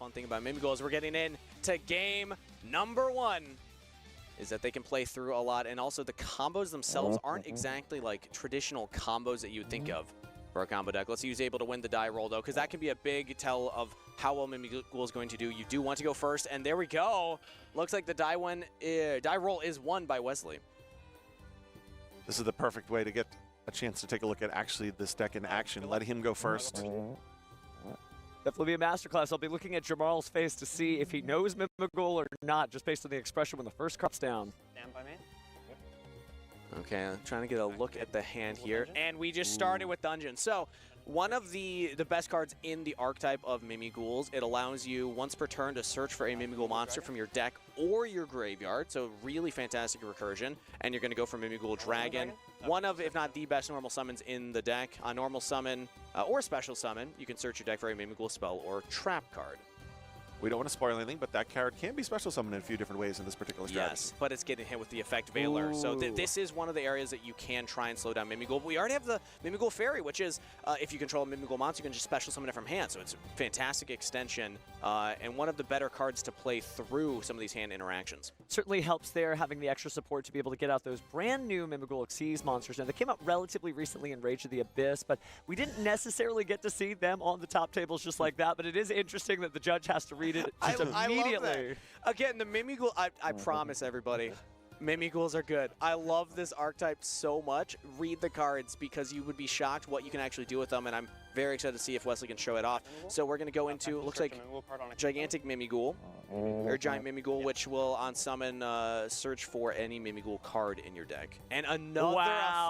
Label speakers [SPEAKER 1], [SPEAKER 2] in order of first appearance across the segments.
[SPEAKER 1] fun thing about Mimigul is we're getting into game number 1. Is that they can play through a lot, and also the combos themselves aren't exactly like traditional combos that you would think of for a combo deck. Let's see who's able to win the die roll, though, because that can be a big tell of how well Mimigul is going to do. You do want to go first, and there we go. Looks like the die roll is won by Wesley.
[SPEAKER 2] This is the perfect way to get a chance to take a look at actually this deck in action. Let him go first.
[SPEAKER 3] Definitely be a masterclass. I'll be looking at Jamarl's face to see if he knows Mimigul or not, just based on the expression when the first card's down.
[SPEAKER 4] Stand by me.
[SPEAKER 1] Okay, I'm trying to get a look at the hand here. And we just started with Dungeon. So one of the best cards in the archetype of Mimiguls. It allows you once per turn to search for a Mimigul monster from your deck or your graveyard. So really fantastic recursion. And you're going to go for Mimigul Dragon. One of, if not the best normal summons in the deck. On normal summon or special summon, you can search your deck for a Mimigul spell or trap card.
[SPEAKER 2] We don't want to spoil anything, but that card can be special summoned in a few different ways in this particular strategy.
[SPEAKER 1] Yes, but it's getting hit with the Effect Veiler. So this is one of the areas that you can try and slow down Mimigul. But we already have the Mimigul Fairy, which is, if you control a Mimigul monster, you can just special summon it from hand. So it's a fantastic extension and one of the better cards to play through some of these hand interactions.
[SPEAKER 3] Certainly helps there, having the extra support to be able to get out those brand new Mimigul Xyz monsters. Now, they came out relatively recently in Rage of the Abyss, but we didn't necessarily get to see them on the top tables just like that. But it is interesting that the judge has to read it just immediately.
[SPEAKER 1] I love that. Again, the Mimigul, I promise everybody, Mimiguls are good. I love this archetype so much. Read the cards because you would be shocked what you can actually do with them, and I'm very excited to see if Wesley can show it off. So we're going to go into, looks like Gigantic Mimigul, or Giant Mimigul, which will on summon search for any Mimigul card in your deck. And another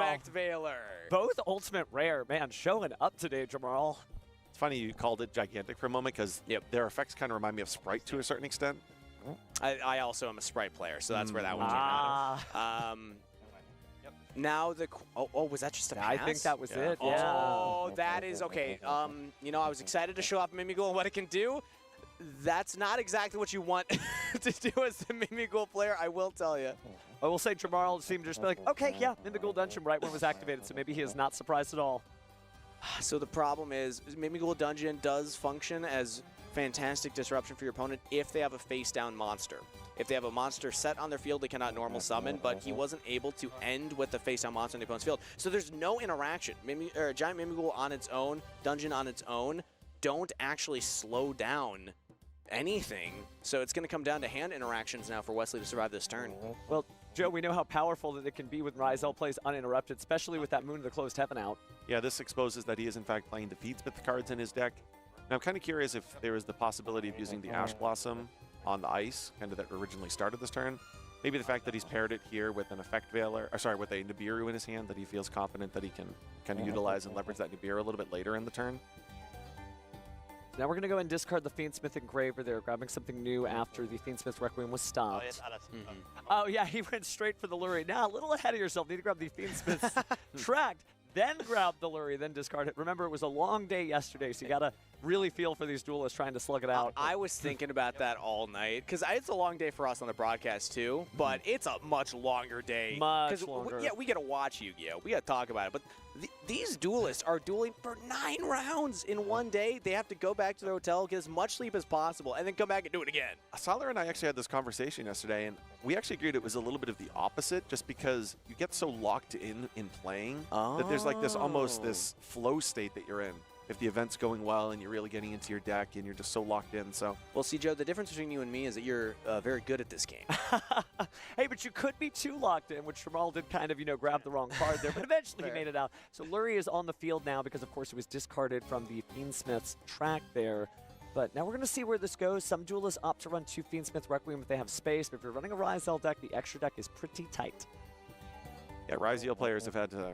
[SPEAKER 1] Effect Veiler.
[SPEAKER 3] Both ultimate rare. Man, showing up today, Jamarl.
[SPEAKER 2] It's funny you called it gigantic for a moment because their effects kind of remind me of Sprite to a certain extent.
[SPEAKER 1] I also am a Sprite player, so that's where that one came out. Now was that just a pass?
[SPEAKER 3] I think that was it.
[SPEAKER 1] Oh, that is okay. You know, I was excited to show off Mimigul and what it can do. That's not exactly what you want to do as a Mimigul player, I will tell you.
[SPEAKER 3] I will say Jamarl seemed to just be like, okay, yeah, Mimigul Dungeon right when it was activated, so maybe he is not surprised at all.
[SPEAKER 1] So the problem is Mimigul Dungeon does function as fantastic disruption for your opponent if they have a face-down monster. If they have a monster set on their field, they cannot normal summon, but he wasn't able to end with the face-down monster on the opponent's field. So there's no interaction. Giant Mimigul on its own, Dungeon on its own, don't actually slow down anything. So it's going to come down to hand interactions now for Wesley to survive this turn.
[SPEAKER 3] Well, Joe, we know how powerful that it can be when Ryzel plays uninterrupted, especially with that Moon of the Closed Heaven out.
[SPEAKER 2] Yeah, this exposes that he is in fact playing Defeatsmith cards in his deck. Now, I'm kind of curious if there is the possibility of using the Ash Blossom on the ice, kind of that originally started this turn. Maybe the fact that he's paired it here with an Effect Veiler, or sorry, with a Nibiru in his hand, that he feels confident that he can kind of utilize and leverage that Nibiru a little bit later in the turn.
[SPEAKER 3] Now we're going to go and discard the Fiendsmith Engraver there, grabbing something new after the Fiendsmith Requiem was stopped. Oh, yeah, he went straight for the Lurie. Now, a little ahead of yourself. Need to grab the Fiendsmith's Tract, then grab the Lurie, then discard it. Remember, it was a long day yesterday, so you got to really feel for these duelists trying to slug it out.
[SPEAKER 1] I was thinking about that all night, because it's a long day for us on the broadcast, too, but it's a much longer day.
[SPEAKER 3] Much longer.
[SPEAKER 1] We got to watch Yu-Gi-Oh! We got to talk about it, but these duelists are dueling for 9 rounds in one day. They have to go back to their hotel, get as much sleep as possible, and then come back and do it again.
[SPEAKER 2] Salar and I actually had this conversation yesterday, and we actually agreed it was a little bit of the opposite, just because you get so locked in playing that there's like this almost this flow state that you're in. If the event's going well and you're really getting into your deck and you're just so locked in, so.
[SPEAKER 1] Well, see, Joe, the difference between you and me is that you're very good at this game.
[SPEAKER 3] Hey, but you could be too locked in, which Jamarl did kind of, grab the wrong card there, but eventually he made it out. So Lurie is on the field now because, of course, it was discarded from the Fiendsmith's track there. But now we're going to see where this goes. Some duelists opt to run 2 Fiendsmith Requiem if they have space, but if you're running a Ryzel deck, the extra deck is pretty tight.
[SPEAKER 2] Yeah, Ryzel players have had to,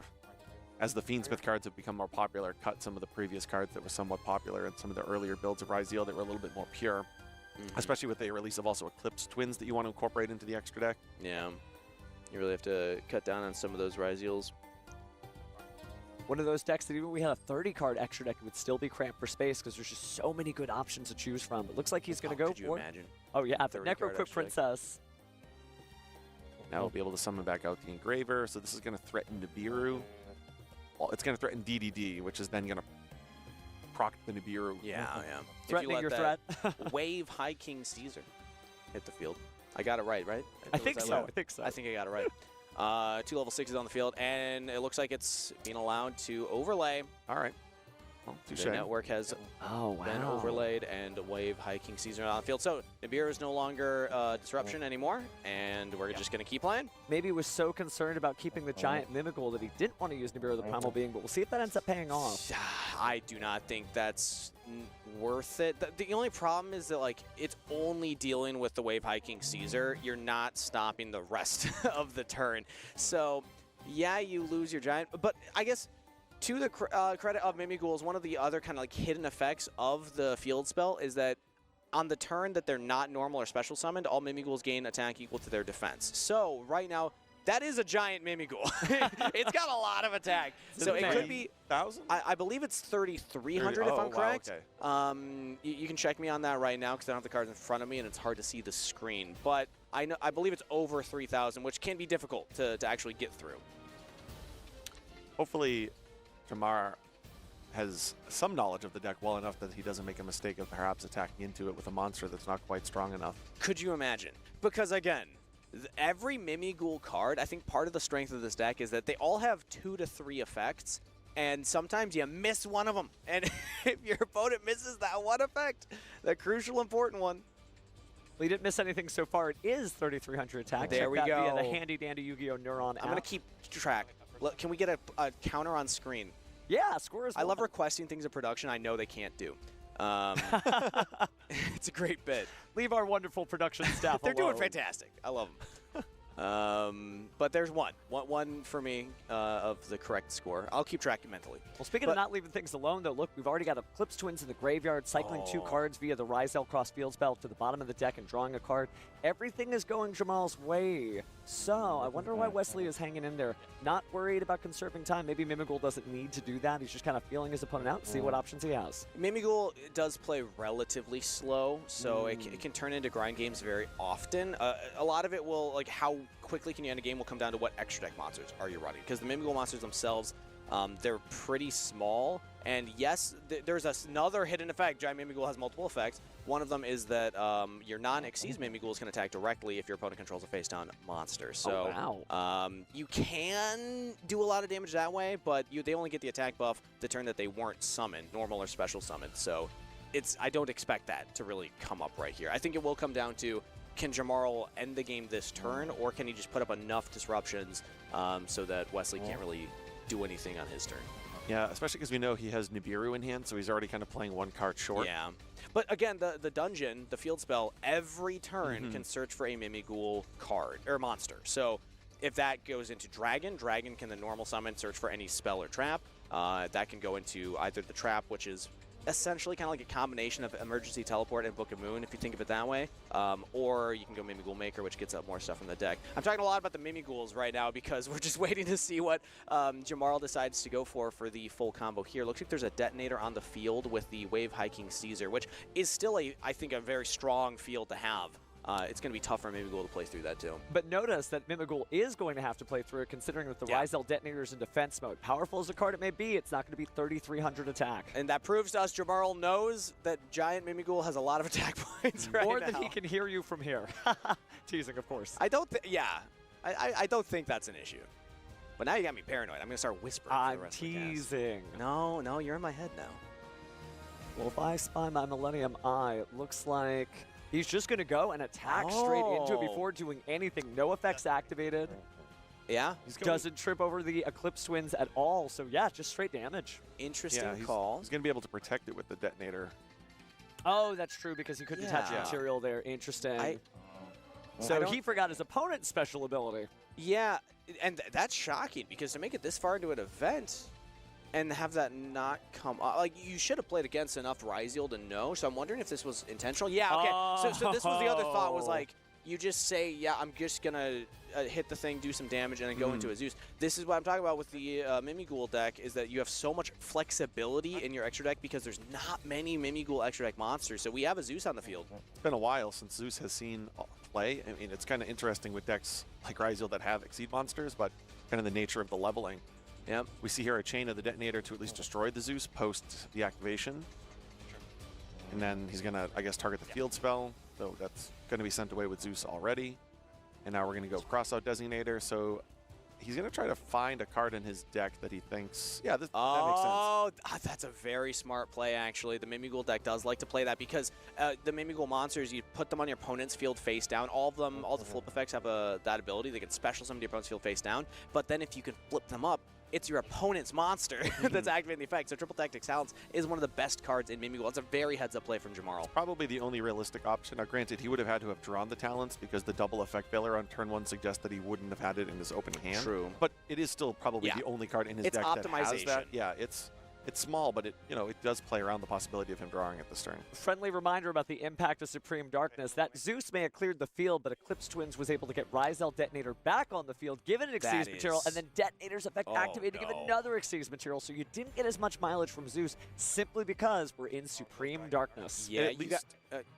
[SPEAKER 2] as the Fiendsmith cards have become more popular, cut some of the previous cards that were somewhat popular in some of the earlier builds of Ryzel that were a little bit more pure, especially with the release of also Eclipse Twins that you want to incorporate into the extra deck.
[SPEAKER 1] Yeah, you really have to cut down on some of those Ryzels.
[SPEAKER 3] One of those decks that even if we had a 30-card extra deck, it would still be cramped for space because there's just so many good options to choose from. It looks like he's going to go
[SPEAKER 1] could you imagine?
[SPEAKER 3] Oh, yeah, the Necroquip Princess.
[SPEAKER 2] Now we'll be able to summon back out the Engraver, so this is going to threaten Nibiru. Well, it's going to threaten DDD, which is then going to proc the Nibiru.
[SPEAKER 1] Yeah.
[SPEAKER 3] Threatening your
[SPEAKER 1] that
[SPEAKER 3] threat.
[SPEAKER 1] Wave High King Caesar hit the field. I got it right?
[SPEAKER 3] I think so. I think so.
[SPEAKER 1] I think I got it right. 2 level 6s on the field, and it looks like it's being allowed to overlay.
[SPEAKER 2] All right. Well, touche.
[SPEAKER 1] The network has been overlaid, and Wave High King Caesar on the field. So Nibiru is no longer disruption anymore, and we're just going to keep playing.
[SPEAKER 3] Maybe he was so concerned about keeping the giant Mimigool that he didn't want to use Nibiru the Primal Being, but we'll see if that ends up paying off.
[SPEAKER 1] I do not think that's worth it. The only problem is that, like, it's only dealing with the Wave High King Caesar. You're not stopping the rest of the turn. So, yeah, you lose your giant, but I guess to the credit of Mimigool, one of the other kind of like hidden effects of the field spell is that on the turn that they're not normal or special summoned, all Mimigools gain attack equal to their defense. So right now, that is a giant Mimigool. It's got a lot of attack. So it could be
[SPEAKER 2] 1,000?
[SPEAKER 1] I believe it's 3,300 if I'm correct.
[SPEAKER 2] Wow, okay.
[SPEAKER 1] You can check me on that right now because I don't have the cards in front of me and it's hard to see the screen. But I believe it's over 3,000, which can be difficult to actually get through.
[SPEAKER 2] Hopefully, Jamar has some knowledge of the deck well enough that he doesn't make a mistake of perhaps attacking into it with a monster that's not quite strong enough.
[SPEAKER 1] Could you imagine? Because again, every Mimigool card, I think part of the strength of this deck is that they all have 2 to 3 effects, and sometimes you miss one of them. And if your opponent misses that one effect, the crucial important one.
[SPEAKER 3] Well, he didn't miss anything so far. It is 3,300 attack.
[SPEAKER 1] There
[SPEAKER 3] Check
[SPEAKER 1] we
[SPEAKER 3] that
[SPEAKER 1] go.
[SPEAKER 3] Via the handy-dandy Yu-Gi-Oh! Neuron app.
[SPEAKER 1] I'm going to keep track. Look, can we get a counter on screen?
[SPEAKER 3] Yeah, scores.
[SPEAKER 1] I love requesting things in production I know they can't do. It's a great bit.
[SPEAKER 3] Leave our wonderful production staff
[SPEAKER 1] They're
[SPEAKER 3] alone.
[SPEAKER 1] doing fantastic. I love them. But there's one for me of the correct score. I'll keep track mentally.
[SPEAKER 3] Well, speaking of not leaving things alone, though, look, we've already got Eclipse Twins in the graveyard, cycling 2 cards via the Rizal Cross Field spell to the bottom of the deck and drawing a card. Everything is going Jamal's way. So I wonder why Wesley is hanging in there. Not worried about conserving time. Maybe Mimigool doesn't need to do that. He's just kind of feeling his opponent out and see what options he has.
[SPEAKER 1] Mimigool does play relatively slow, so it can turn into grind games very often. A lot of it will, like, how quickly can you end a game will come down to what extra deck monsters are you running. Because the Mimigool monsters themselves, they're pretty small. And yes, there's another hidden effect. Giant Mimigool has multiple effects. One of them is that your non-Xyz Mimigools can attack directly if your opponent controls a face-down monster. So you can do a lot of damage that way, but they only get the attack buff the turn that they weren't summoned, normal or special summoned. So I don't expect that to really come up right here. I think it will come down to, can Jamarl end the game this turn, or can he just put up enough disruptions so that Wesley can't really do anything on his turn?
[SPEAKER 2] Yeah, especially because we know he has Nibiru in hand, so he's already kind of playing 1 card short.
[SPEAKER 1] Yeah. But again, the dungeon, the field spell, every turn can search for a Mimighoul card, or monster. So if that goes into Dragon, Dragon can the normal summon search for any spell or trap. That can go into either the trap, which is essentially kind of like a combination of Emergency Teleport and Book of Moon, if you think of it that way. Or you can go Mimighoul Maker, which gets up more stuff from the deck. I'm talking a lot about the Mimighouls right now because we're just waiting to see what Jamarl decides to go for the full combo here. Looks like there's a detonator on the field with the Wave High King Caesar, which is still, I think, a very strong field to have. It's going to be tough for Mimighoul to play through that, too.
[SPEAKER 3] But notice that Mimighoul is going to have to play through it, considering that the Rizal Detonator's in defense mode. Powerful as a card it may be, it's not going to be 3,300 attack.
[SPEAKER 1] And that proves to us Jamarl knows that Giant Mimighoul has a lot of attack points right now.
[SPEAKER 3] More than he can hear you from here. Teasing, of course.
[SPEAKER 1] I don't think that's an issue. But now you got me paranoid. I'm going to start whispering for the rest of the cast.
[SPEAKER 3] Teasing.
[SPEAKER 1] No, you're in my head now.
[SPEAKER 3] Well, if I spy my Millennium Eye, it looks like he's just going to go and attack straight into it before doing anything. No effects activated.
[SPEAKER 1] Yeah.
[SPEAKER 3] Doesn't trip over the Eclipse Twins at all. So, yeah, just straight damage.
[SPEAKER 1] Interesting call.
[SPEAKER 2] He's going to be able to protect it with the detonator.
[SPEAKER 3] Oh, that's true, because he couldn't attach material there. Interesting. So he forgot his opponent's special ability.
[SPEAKER 1] Yeah, and that's shocking, because to make it this far into an event and have that not come up, like, you should have played against enough Rizal to know. So I'm wondering if this was intentional. Yeah, okay. So this was the other thought, was like, you just say, yeah, I'm just going to hit the thing, do some damage, and then go into a Zeus. This is what I'm talking about with the Mimighoul deck, is that you have so much flexibility in your extra deck because there's not many Mimighoul extra deck monsters. So we have a Zeus on the field.
[SPEAKER 2] It's been a while since Zeus has seen play. I mean, it's kind of interesting with decks like Rizal that have Exceed monsters, but kind of the nature of the leveling.
[SPEAKER 1] Yep.
[SPEAKER 2] We see here a chain of the detonator to at least destroy the Zeus post the activation. And then he's going to, I guess, target the field spell, though that's going to be sent away with Zeus already. And now we're going to go crossout designator. So he's going to try to find a card in his deck that he thinks, yeah, that makes sense.
[SPEAKER 1] Oh, that's a very smart play, actually. The Mimighoul deck does like to play that because the Mimighoul monsters, you put them on your opponent's field face down. All of them, all the flip effects have that ability. They can special summon your opponent's field face down. But then if you can flip them up, it's your opponent's monster that's activating the effect. So Triple Tactics Talents is one of the best cards in Mimighoul. It's a very heads-up play from Jamarl.
[SPEAKER 2] Probably the only realistic option. Now, granted, he would have had to have drawn the talents because the double effect failure on turn 1 suggests that he wouldn't have had it in his opening hand.
[SPEAKER 1] True.
[SPEAKER 2] But it is still probably the only card in his deck that has that. Yeah, it's small, but it does play around the possibility of him drawing it this turn.
[SPEAKER 3] Friendly reminder about the impact of Supreme Darkness. That Zeus may have cleared the field, but Eclipse Twins was able to get Ryzel Detonator back on the field, given an Exceeds material, and then Detonator's effect activated to give another Exceeds material, so you didn't get as much mileage from Zeus simply because we're in Supreme Darkness.
[SPEAKER 1] Yeah,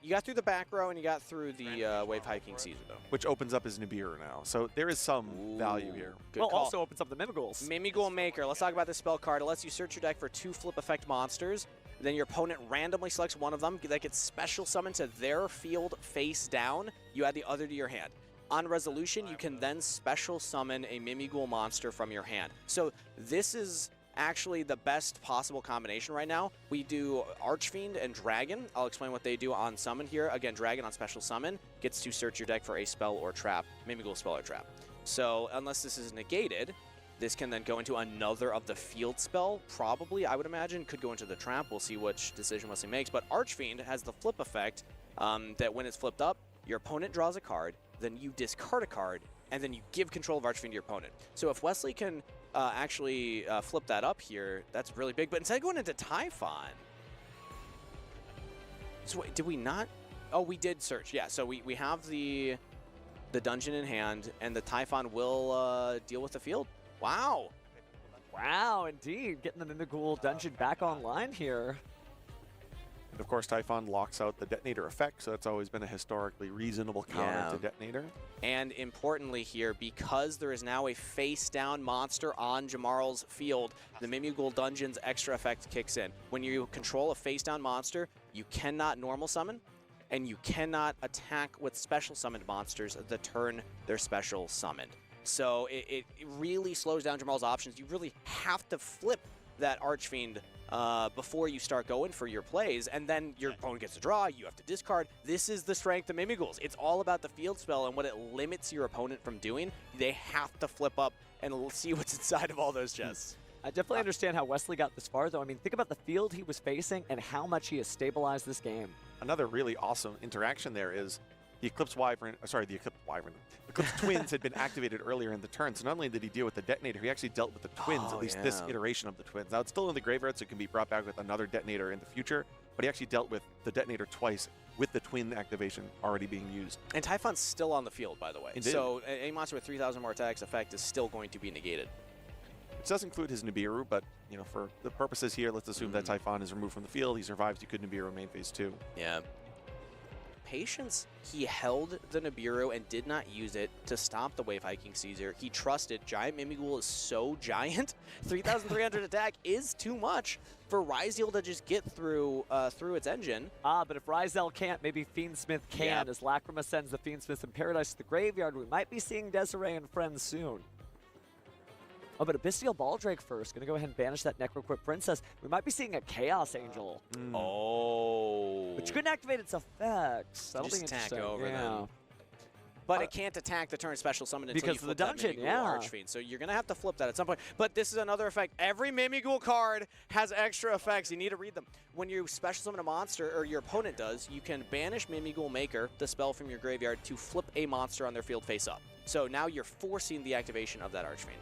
[SPEAKER 1] you got through the back row and you got through the Wave Hiking Caesar, though.
[SPEAKER 2] Which opens up his Nibiru now, so there is some value here.
[SPEAKER 3] Well, also opens up the Mimighouls.
[SPEAKER 1] Mimighoul Maker. Let's talk about this spell card. It lets you search your deck for 2 flip effect monsters. Then your opponent randomly selects one of them that gets special summoned to their field face down. You add the other to your hand. On resolution, you can then special summon a Mimighoul monster from your hand. So this is actually the best possible combination right now. We do Archfiend and Dragon. I'll explain what they do on summon here. Again, Dragon on special summon gets to search your deck for a spell or trap, Mimighoul spell or trap. So unless this is negated, this can then go into another of the field spell, probably, I would imagine, could go into the trap. We'll see which decision Wesley makes. But Archfiend has the flip effect that when it's flipped up, your opponent draws a card, then you discard a card, and then you give control of Archfiend to your opponent. So if Wesley can actually flip that up here, that's really big. But instead of going into Typhon, so wait, did we not? Oh, we did search. Yeah, so we have the dungeon in hand, and the Typhon will deal with the field. Wow.
[SPEAKER 3] Wow, indeed. Getting the Mimighoul dungeon back online here.
[SPEAKER 2] And of course, Typhon locks out the detonator effect, so that's always been a historically reasonable counter to detonator.
[SPEAKER 1] And importantly here, because there is now a face-down monster on Jamarl's field, the Mimighoul dungeon's extra effect kicks in. When you control a face-down monster, you cannot normal summon, and you cannot attack with special summoned monsters the turn they're special summoned. So it really slows down Jamarl's options. You really have to flip that Archfiend before you start going for your plays, and then your opponent gets to draw, you have to discard. This is the strength of Mimighouls. It's all about the field spell and what it limits your opponent from doing. They have to flip up and see what's inside of all those chests.
[SPEAKER 3] I definitely understand how Wesley got this far, though. I mean, think about the field he was facing and how much he has stabilized this game.
[SPEAKER 2] Another really awesome interaction there is the Eclipse Twins had been activated earlier in the turn, so not only did he deal with the detonator, he actually dealt with the twins, at least this iteration of the twins. Now, it's still in the graveyard, so it can be brought back with another detonator in the future, but he actually dealt with the detonator twice with the twin activation already being used.
[SPEAKER 1] And Typhon's still on the field, by the way.
[SPEAKER 2] Indeed.
[SPEAKER 1] So a monster with 3,000 more attacks effect is still going to be negated.
[SPEAKER 2] It does include his Nibiru, but for the purposes here, let's assume that Typhon is removed from the field. He survives. He could Nibiru main phase 2.
[SPEAKER 1] Yeah. Patience, he held the Nibiru and did not use it to stop the Wave Hiking Caesar. He trusted. Giant Mimighoul is so giant. 3,300 attack is too much for Ryzel to just get through through its engine.
[SPEAKER 3] But if Ryzel can't, maybe Fiendsmith can. As Lacrima sends the Fiendsmith in Paradise to the graveyard, we might be seeing Desiree and friends soon. Oh, but Abyssal Baldrake first. Going to go ahead and banish that Necroquip Princess. We might be seeing a Chaos Angel.
[SPEAKER 1] Oh.
[SPEAKER 3] Which couldn't activate its effects. That'll
[SPEAKER 1] just
[SPEAKER 3] be
[SPEAKER 1] attack
[SPEAKER 3] interesting.
[SPEAKER 1] over them. But it can't attack the turn special summon until
[SPEAKER 3] because
[SPEAKER 1] you flip
[SPEAKER 3] of the dungeon,
[SPEAKER 1] Archfiend. So you're going to have to flip that at some point. But this is another effect. Every Mimighoul card has extra effects. You need to read them. When you special summon a monster, or your opponent does, you can banish Mimighoul Maker, the spell from your graveyard, to flip a monster on their field face up. So now you're forcing the activation of that Archfiend.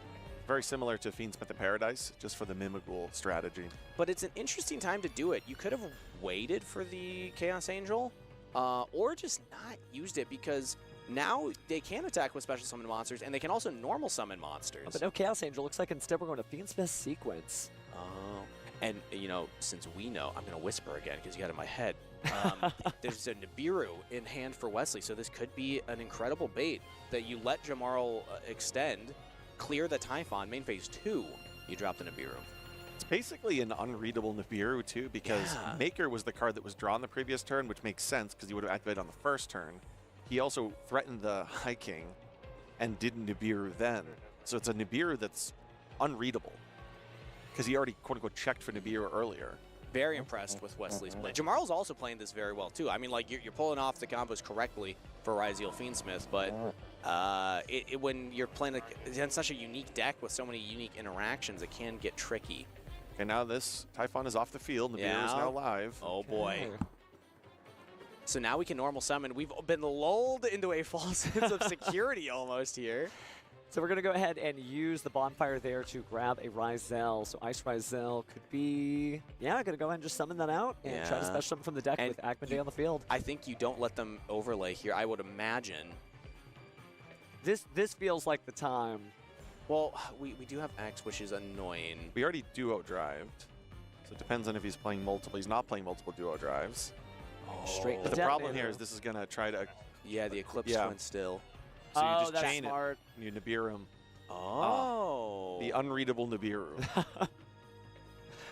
[SPEAKER 2] Very similar to Fiendsmith in Paradise, just for the Mimighoul strategy.
[SPEAKER 1] But it's an interesting time to do it. You could have waited for the Chaos Angel, or just not used it, because now they can attack with special summon monsters, and they can also normal summon monsters.
[SPEAKER 3] But no Chaos Angel. Looks like instead we're going to Fiendsmith Sequence.
[SPEAKER 1] Oh. And, since we know, I'm going to whisper again because you got it in my head. There's a Nibiru in hand for Wesley, so this could be an incredible bait that you let Jamarl extend, clear the Typhon, main phase 2, you drop the Nibiru.
[SPEAKER 2] It's basically an unreadable Nibiru, too, because Maker was the card that was drawn the previous turn, which makes sense because he would have activated on the first turn. He also threatened the High King and did Nibiru then. So it's a Nibiru that's unreadable because he already, quote-unquote, checked for Nibiru earlier.
[SPEAKER 1] Very impressed with Wesley's play. Jamarl's also playing this very well, too. I mean, like, you're pulling off the combos correctly for Ryzeal Fiendsmith, but when you're playing it's such a unique deck with so many unique interactions, it can get tricky.
[SPEAKER 2] Okay, now this Typhon is off the field. Nibiru is now live.
[SPEAKER 1] Oh, boy. So now we can normal summon. We've been lulled into a false sense of security almost here.
[SPEAKER 3] So we're going to go ahead and use the bonfire there to grab a Ryzeal. So Ice Ryzeal could be, going to go ahead and just summon that out and try to special summon from the deck with Akman on the field.
[SPEAKER 1] I think you don't let them overlay here, I would imagine.
[SPEAKER 3] This feels like the time.
[SPEAKER 1] Well, we do have X, which is annoying.
[SPEAKER 2] We already duo drived, so it depends on if he's playing multiple. He's not playing multiple duo drives.
[SPEAKER 3] Straight
[SPEAKER 2] But the problem here is this is going to try to...
[SPEAKER 1] Yeah, the Eclipse Twin still.
[SPEAKER 2] So you just
[SPEAKER 3] that's
[SPEAKER 2] chain
[SPEAKER 3] smart.
[SPEAKER 2] it, you Nibiru him.
[SPEAKER 1] Oh.
[SPEAKER 2] The unreadable Nibiru.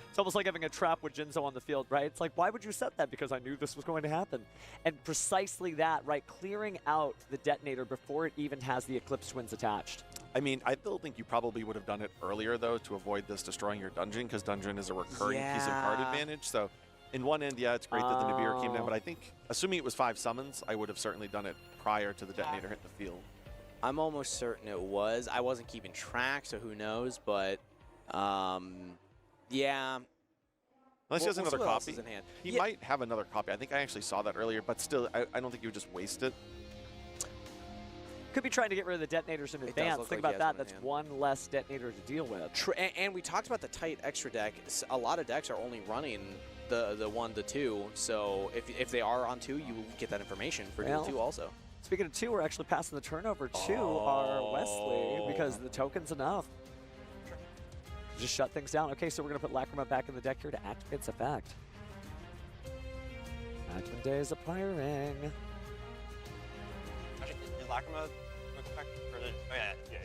[SPEAKER 3] It's almost like having a trap with Jinzo on the field, right? It's like, why would you set that? Because I knew this was going to happen. And precisely that, right? Clearing out the detonator before it even has the Eclipse Twins attached.
[SPEAKER 2] I mean, I still think you probably would have done it earlier, though, to avoid this destroying your dungeon, because dungeon is a recurring piece of card advantage. So in one end, yeah, it's great that the Nibiru came down, but I think, assuming it was 5 summons, I would have certainly done it prior to the detonator hitting the field.
[SPEAKER 1] I'm almost certain it was. I wasn't keeping track, so who knows, but yeah.
[SPEAKER 2] Unless he has another copy.
[SPEAKER 1] In hand.
[SPEAKER 2] He might have another copy. I think I actually saw that earlier, but still, I don't think you would just waste it.
[SPEAKER 3] Could be trying to get rid of the detonators in advance. Think about that. That's one less detonator to deal with.
[SPEAKER 1] And we talked about the tight extra deck. A lot of decks are only running the 1 to 2, so if they are on 2, you will get that information for dual 2 also.
[SPEAKER 3] Speaking of 2, we're actually passing the turnover to our Wesley because the token's enough. Just shut things down. Okay, so we're going to put Lacrima back in the deck here to activate its effect. Activate Day is appearing.
[SPEAKER 4] Is Lacrima effect for the... Oh,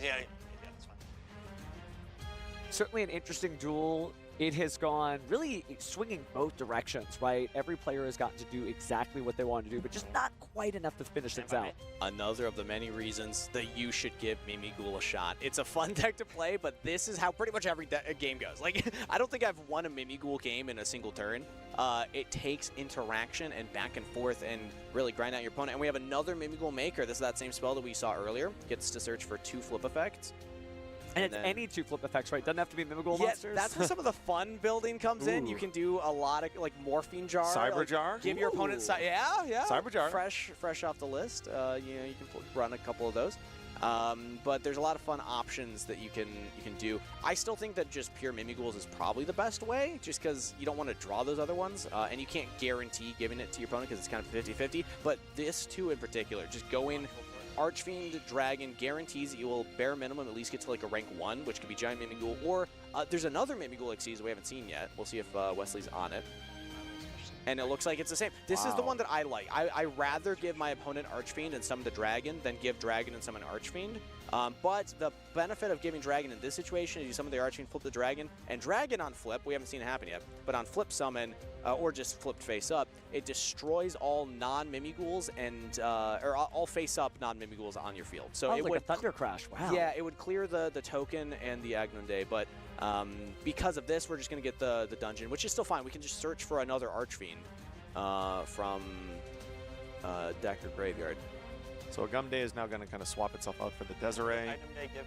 [SPEAKER 4] yeah, that's fine.
[SPEAKER 3] Certainly an interesting duel. It has gone really swinging both directions, right? Every player has gotten to do exactly what they want to do, but just not quite enough to finish things out.
[SPEAKER 1] Another of the many reasons that you should give Mimighoul a shot. It's a fun deck to play, but this is how pretty much every game goes. Like, I don't think I've won a Mimighoul game in a single turn. It takes interaction and back and forth and really grind out your opponent. And we have another Mimighoul Maker. This is that same spell that we saw earlier. Gets to search for 2 flip effects.
[SPEAKER 3] And it's any 2 flip effects, right? Doesn't have to be Mimighoul monsters.
[SPEAKER 1] That's where some of the fun building comes in. You can do a lot of like Morphine Jar.
[SPEAKER 2] Cyber Jar.
[SPEAKER 1] Give your opponent
[SPEAKER 2] Cyber Jar.
[SPEAKER 1] Fresh off the list. You can run a couple of those. But there's a lot of fun options that you can do. I still think that just pure Mimighouls is probably the best way, just because you don't want to draw those other ones, and you can't guarantee giving it to your opponent because it's kind of 50-50. But this two in particular, just going Archfiend Dragon guarantees that you will bare minimum at least get to like a rank 1, which could be Giant Mimighoul, or there's another Mimighoul Xyz we haven't seen yet. We'll see if Wesley's on it. And it looks like it's the same. This is the one that I like. I rather give my opponent Archfiend and summon the Dragon than give Dragon and summon Archfiend. But the benefit of giving Dragon in this situation is you summon the Archfiend, flip the Dragon, and Dragon on flip, we haven't seen it happen yet, but on flip summon, or just flipped face up, it destroys all non-Mimighouls and, or all face up non-Mimighouls on your field. So it
[SPEAKER 3] like
[SPEAKER 1] would
[SPEAKER 3] a Thunder Crash, wow.
[SPEAKER 1] Yeah, it would clear the token and the Agnonde, but because of this, we're just going to get the dungeon, which is still fine. We can just search for another Archfiend from deck or graveyard.
[SPEAKER 2] So Agnonde is now going to kind of swap itself out for the Desiree.
[SPEAKER 4] Item Day give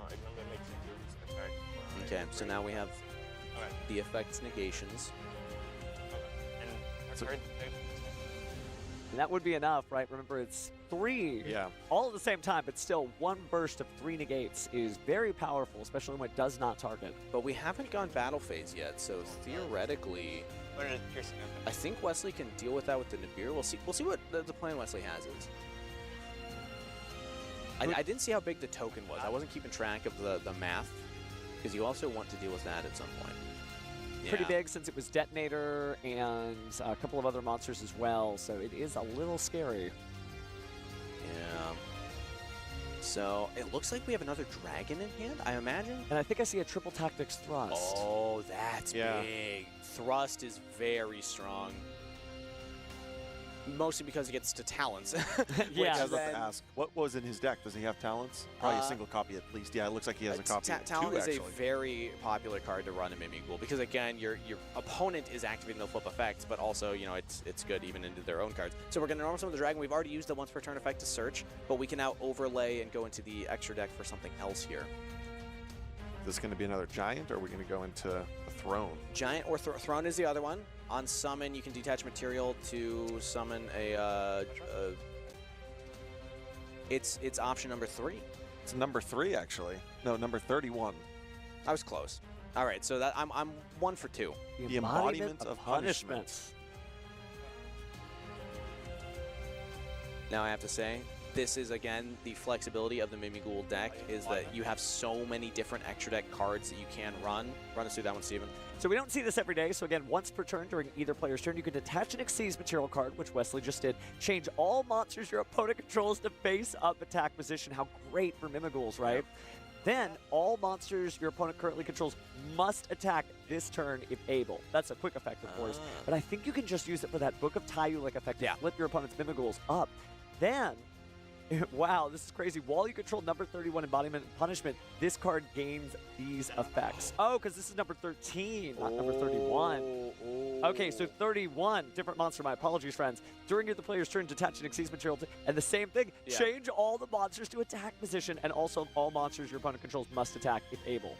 [SPEAKER 4] Agnonde makes it lose effect.
[SPEAKER 1] Okay, so now we have the effects negations.
[SPEAKER 4] And
[SPEAKER 2] So-
[SPEAKER 3] And that would be enough, right? Remember, it's 3 all at the same time, but still 1 burst of 3 negates is very powerful, especially when it does not target.
[SPEAKER 1] But we haven't gone battle phase yet, so theoretically,
[SPEAKER 4] what is piercing effect?
[SPEAKER 1] I think Wesley can deal with that with the Nibiru. We'll see what the plan Wesley has is. I didn't see how big the token was. I wasn't keeping track of the math, because you also want to deal with that at some point.
[SPEAKER 3] Pretty big since it was Detonator and a couple of other monsters as well, so it is a little scary.
[SPEAKER 1] Yeah. So it looks like we have another dragon in hand, I imagine.
[SPEAKER 3] And I think I see a triple tactics thrust.
[SPEAKER 1] Oh, that's
[SPEAKER 2] Yeah.
[SPEAKER 1] big. Thrust is very strong. Mostly because he gets to talents.
[SPEAKER 3] Yeah.
[SPEAKER 2] I was about
[SPEAKER 1] then-
[SPEAKER 2] to ask, what was in his deck? Does he have talents? Probably a
[SPEAKER 1] Uh,
[SPEAKER 2] single copy at least. Yeah, it looks like he has a copy.
[SPEAKER 1] Talent
[SPEAKER 2] two,
[SPEAKER 1] is
[SPEAKER 2] actually.
[SPEAKER 1] a very popular card to run in Mimighoul because again, your opponent is activating the flip effects, but also it's good even into their own cards. So we're gonna normal summon the dragon. We've already used the once per turn effect to search, but we can now overlay and go into the extra deck for something else here.
[SPEAKER 2] Is this going to be another giant, or are we going to go into the throne?
[SPEAKER 1] Giant or throne is the other one. On summon, you can detach material to summon a. It's option number 3.
[SPEAKER 2] It's number 3, actually. No, number 31.
[SPEAKER 1] I was close. All right, so that I'm 1 for 2.
[SPEAKER 2] The embodiment of punishment.
[SPEAKER 1] Now I have to say, this is again the flexibility of the Mimighoul deck is that you have so many different extra deck cards that you can run. Run us through that one, Steven.
[SPEAKER 3] So we don't see this every day. So again, once per turn during either player's turn, you can detach an Exceeds material card, which Wesley just did. Change all monsters your opponent controls to face-up attack position. How great for Mimighouls, right?
[SPEAKER 2] Yep.
[SPEAKER 3] Then, all monsters your opponent currently controls must attack this turn if able. That's a quick effect, of course. But I think you can just use it for that Book of Tayu-like effect to flip your opponent's Mimighouls up. Then, wow, this is crazy. While you control number 31 Embodiment and Punishment, this card gains these effects. Oh, because this is number 13, not number 31. Okay, so 31, different monster. My apologies, friends. During the player's turn, detach an Exceeds material, and the same thing.
[SPEAKER 1] Yeah.
[SPEAKER 3] Change all the monsters to attack position, and also all monsters your opponent controls must attack if able.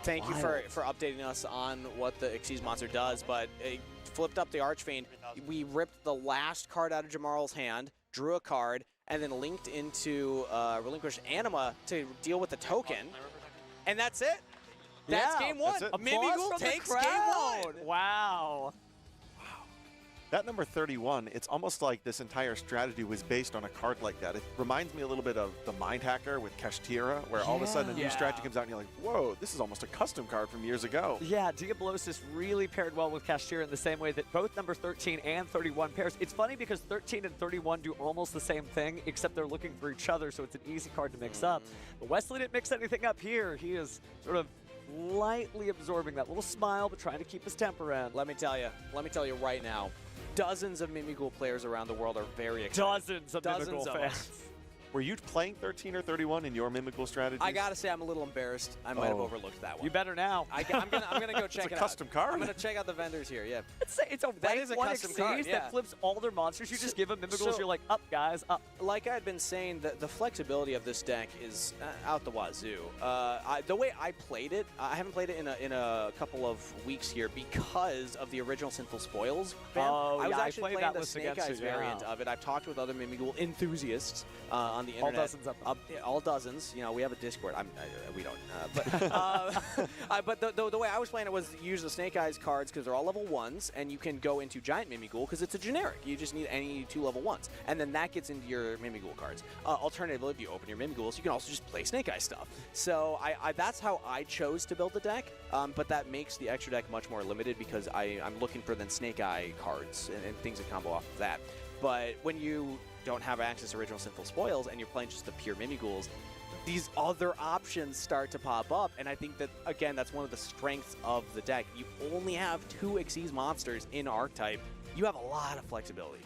[SPEAKER 1] Thank you for updating us on what the Xyz monster does, but it flipped up the Archfiend. We ripped the last card out of Jamarl's hand, drew a card, and then linked into Relinquished Anima to deal with the token, and that's it. That's
[SPEAKER 3] Yeah,
[SPEAKER 1] game 1.
[SPEAKER 2] that's it.
[SPEAKER 3] Applause
[SPEAKER 1] Mimighoul
[SPEAKER 3] from the
[SPEAKER 1] takes game
[SPEAKER 3] crowd.
[SPEAKER 1] 1.
[SPEAKER 3] Wow.
[SPEAKER 2] That number 31, it's almost like this entire strategy was based on a card like that. It reminds me a little bit of the Mind Hacker with Kashtira, where all of a sudden a new
[SPEAKER 1] Yeah.
[SPEAKER 2] strategy comes out and you're like, whoa, this is almost a custom card from years ago.
[SPEAKER 3] Yeah, Diablosis really paired well with Kashtira in the same way that both number 13 and 31 pairs. It's funny because 13 and 31 do almost the same thing, except they're looking for each other, so it's an easy card to mix up. But Wesley didn't mix anything up here. He is sort of lightly absorbing that little smile, but trying to keep his temper in.
[SPEAKER 1] Let me tell you right now, dozens of Mimighoul players around the world are very excited.
[SPEAKER 3] Dozens of Mimighoul
[SPEAKER 1] of
[SPEAKER 3] fans.
[SPEAKER 1] us.
[SPEAKER 2] Were you playing 13 or 31 in your Mimighoul strategy?
[SPEAKER 1] I gotta say, I'm a little embarrassed. I might have overlooked that one.
[SPEAKER 3] You better now.
[SPEAKER 1] I'm gonna go check
[SPEAKER 2] It's a
[SPEAKER 1] it out.
[SPEAKER 2] custom card.
[SPEAKER 1] I'm gonna check out the vendors here. Yeah.
[SPEAKER 3] It's a
[SPEAKER 1] That
[SPEAKER 3] rank
[SPEAKER 1] is a
[SPEAKER 3] 1
[SPEAKER 1] custom
[SPEAKER 3] Xyz
[SPEAKER 1] card, yeah.
[SPEAKER 3] that flips all their monsters. You just give them Mimighouls,
[SPEAKER 1] so-
[SPEAKER 3] you're like, up, guys, up.
[SPEAKER 1] Like I had been saying, the flexibility of this deck is out the wazoo. The way I played it, I haven't played it in a couple of weeks here because of the original Sinful Spoils ban.
[SPEAKER 3] Oh,
[SPEAKER 1] I was
[SPEAKER 3] yeah, I
[SPEAKER 1] actually
[SPEAKER 3] played
[SPEAKER 1] playing
[SPEAKER 3] that
[SPEAKER 1] the
[SPEAKER 3] list
[SPEAKER 1] Snake
[SPEAKER 3] against
[SPEAKER 1] Eyes
[SPEAKER 3] you, yeah.
[SPEAKER 1] variant of it. I've talked with other Mimighoul enthusiasts on the
[SPEAKER 3] All
[SPEAKER 1] internet.
[SPEAKER 3] dozens of them.
[SPEAKER 1] All dozens. You know, we have a Discord. We don't. But the way I was playing it was use the Snake Eyes cards because they're all level 1s, and you can go into Giant Mimighoul because it's a generic. You just need any 2 level 1s, and then that gets into your Mimighoul cards. Alternatively, if you open your Mimighouls, you can also just play Snake Eyes stuff. So that's how I chose to build the deck, but that makes the extra deck much more limited because I'm looking for then Snake Eye cards and things that combo off of that. But when you don't have access to original Sinful Spoils and you're playing just the pure Mimighouls, these other options start to pop up, and I think that, again, that's one of the strengths of the deck. You only have 2 Xyz monsters in Archetype. You have a lot of flexibility.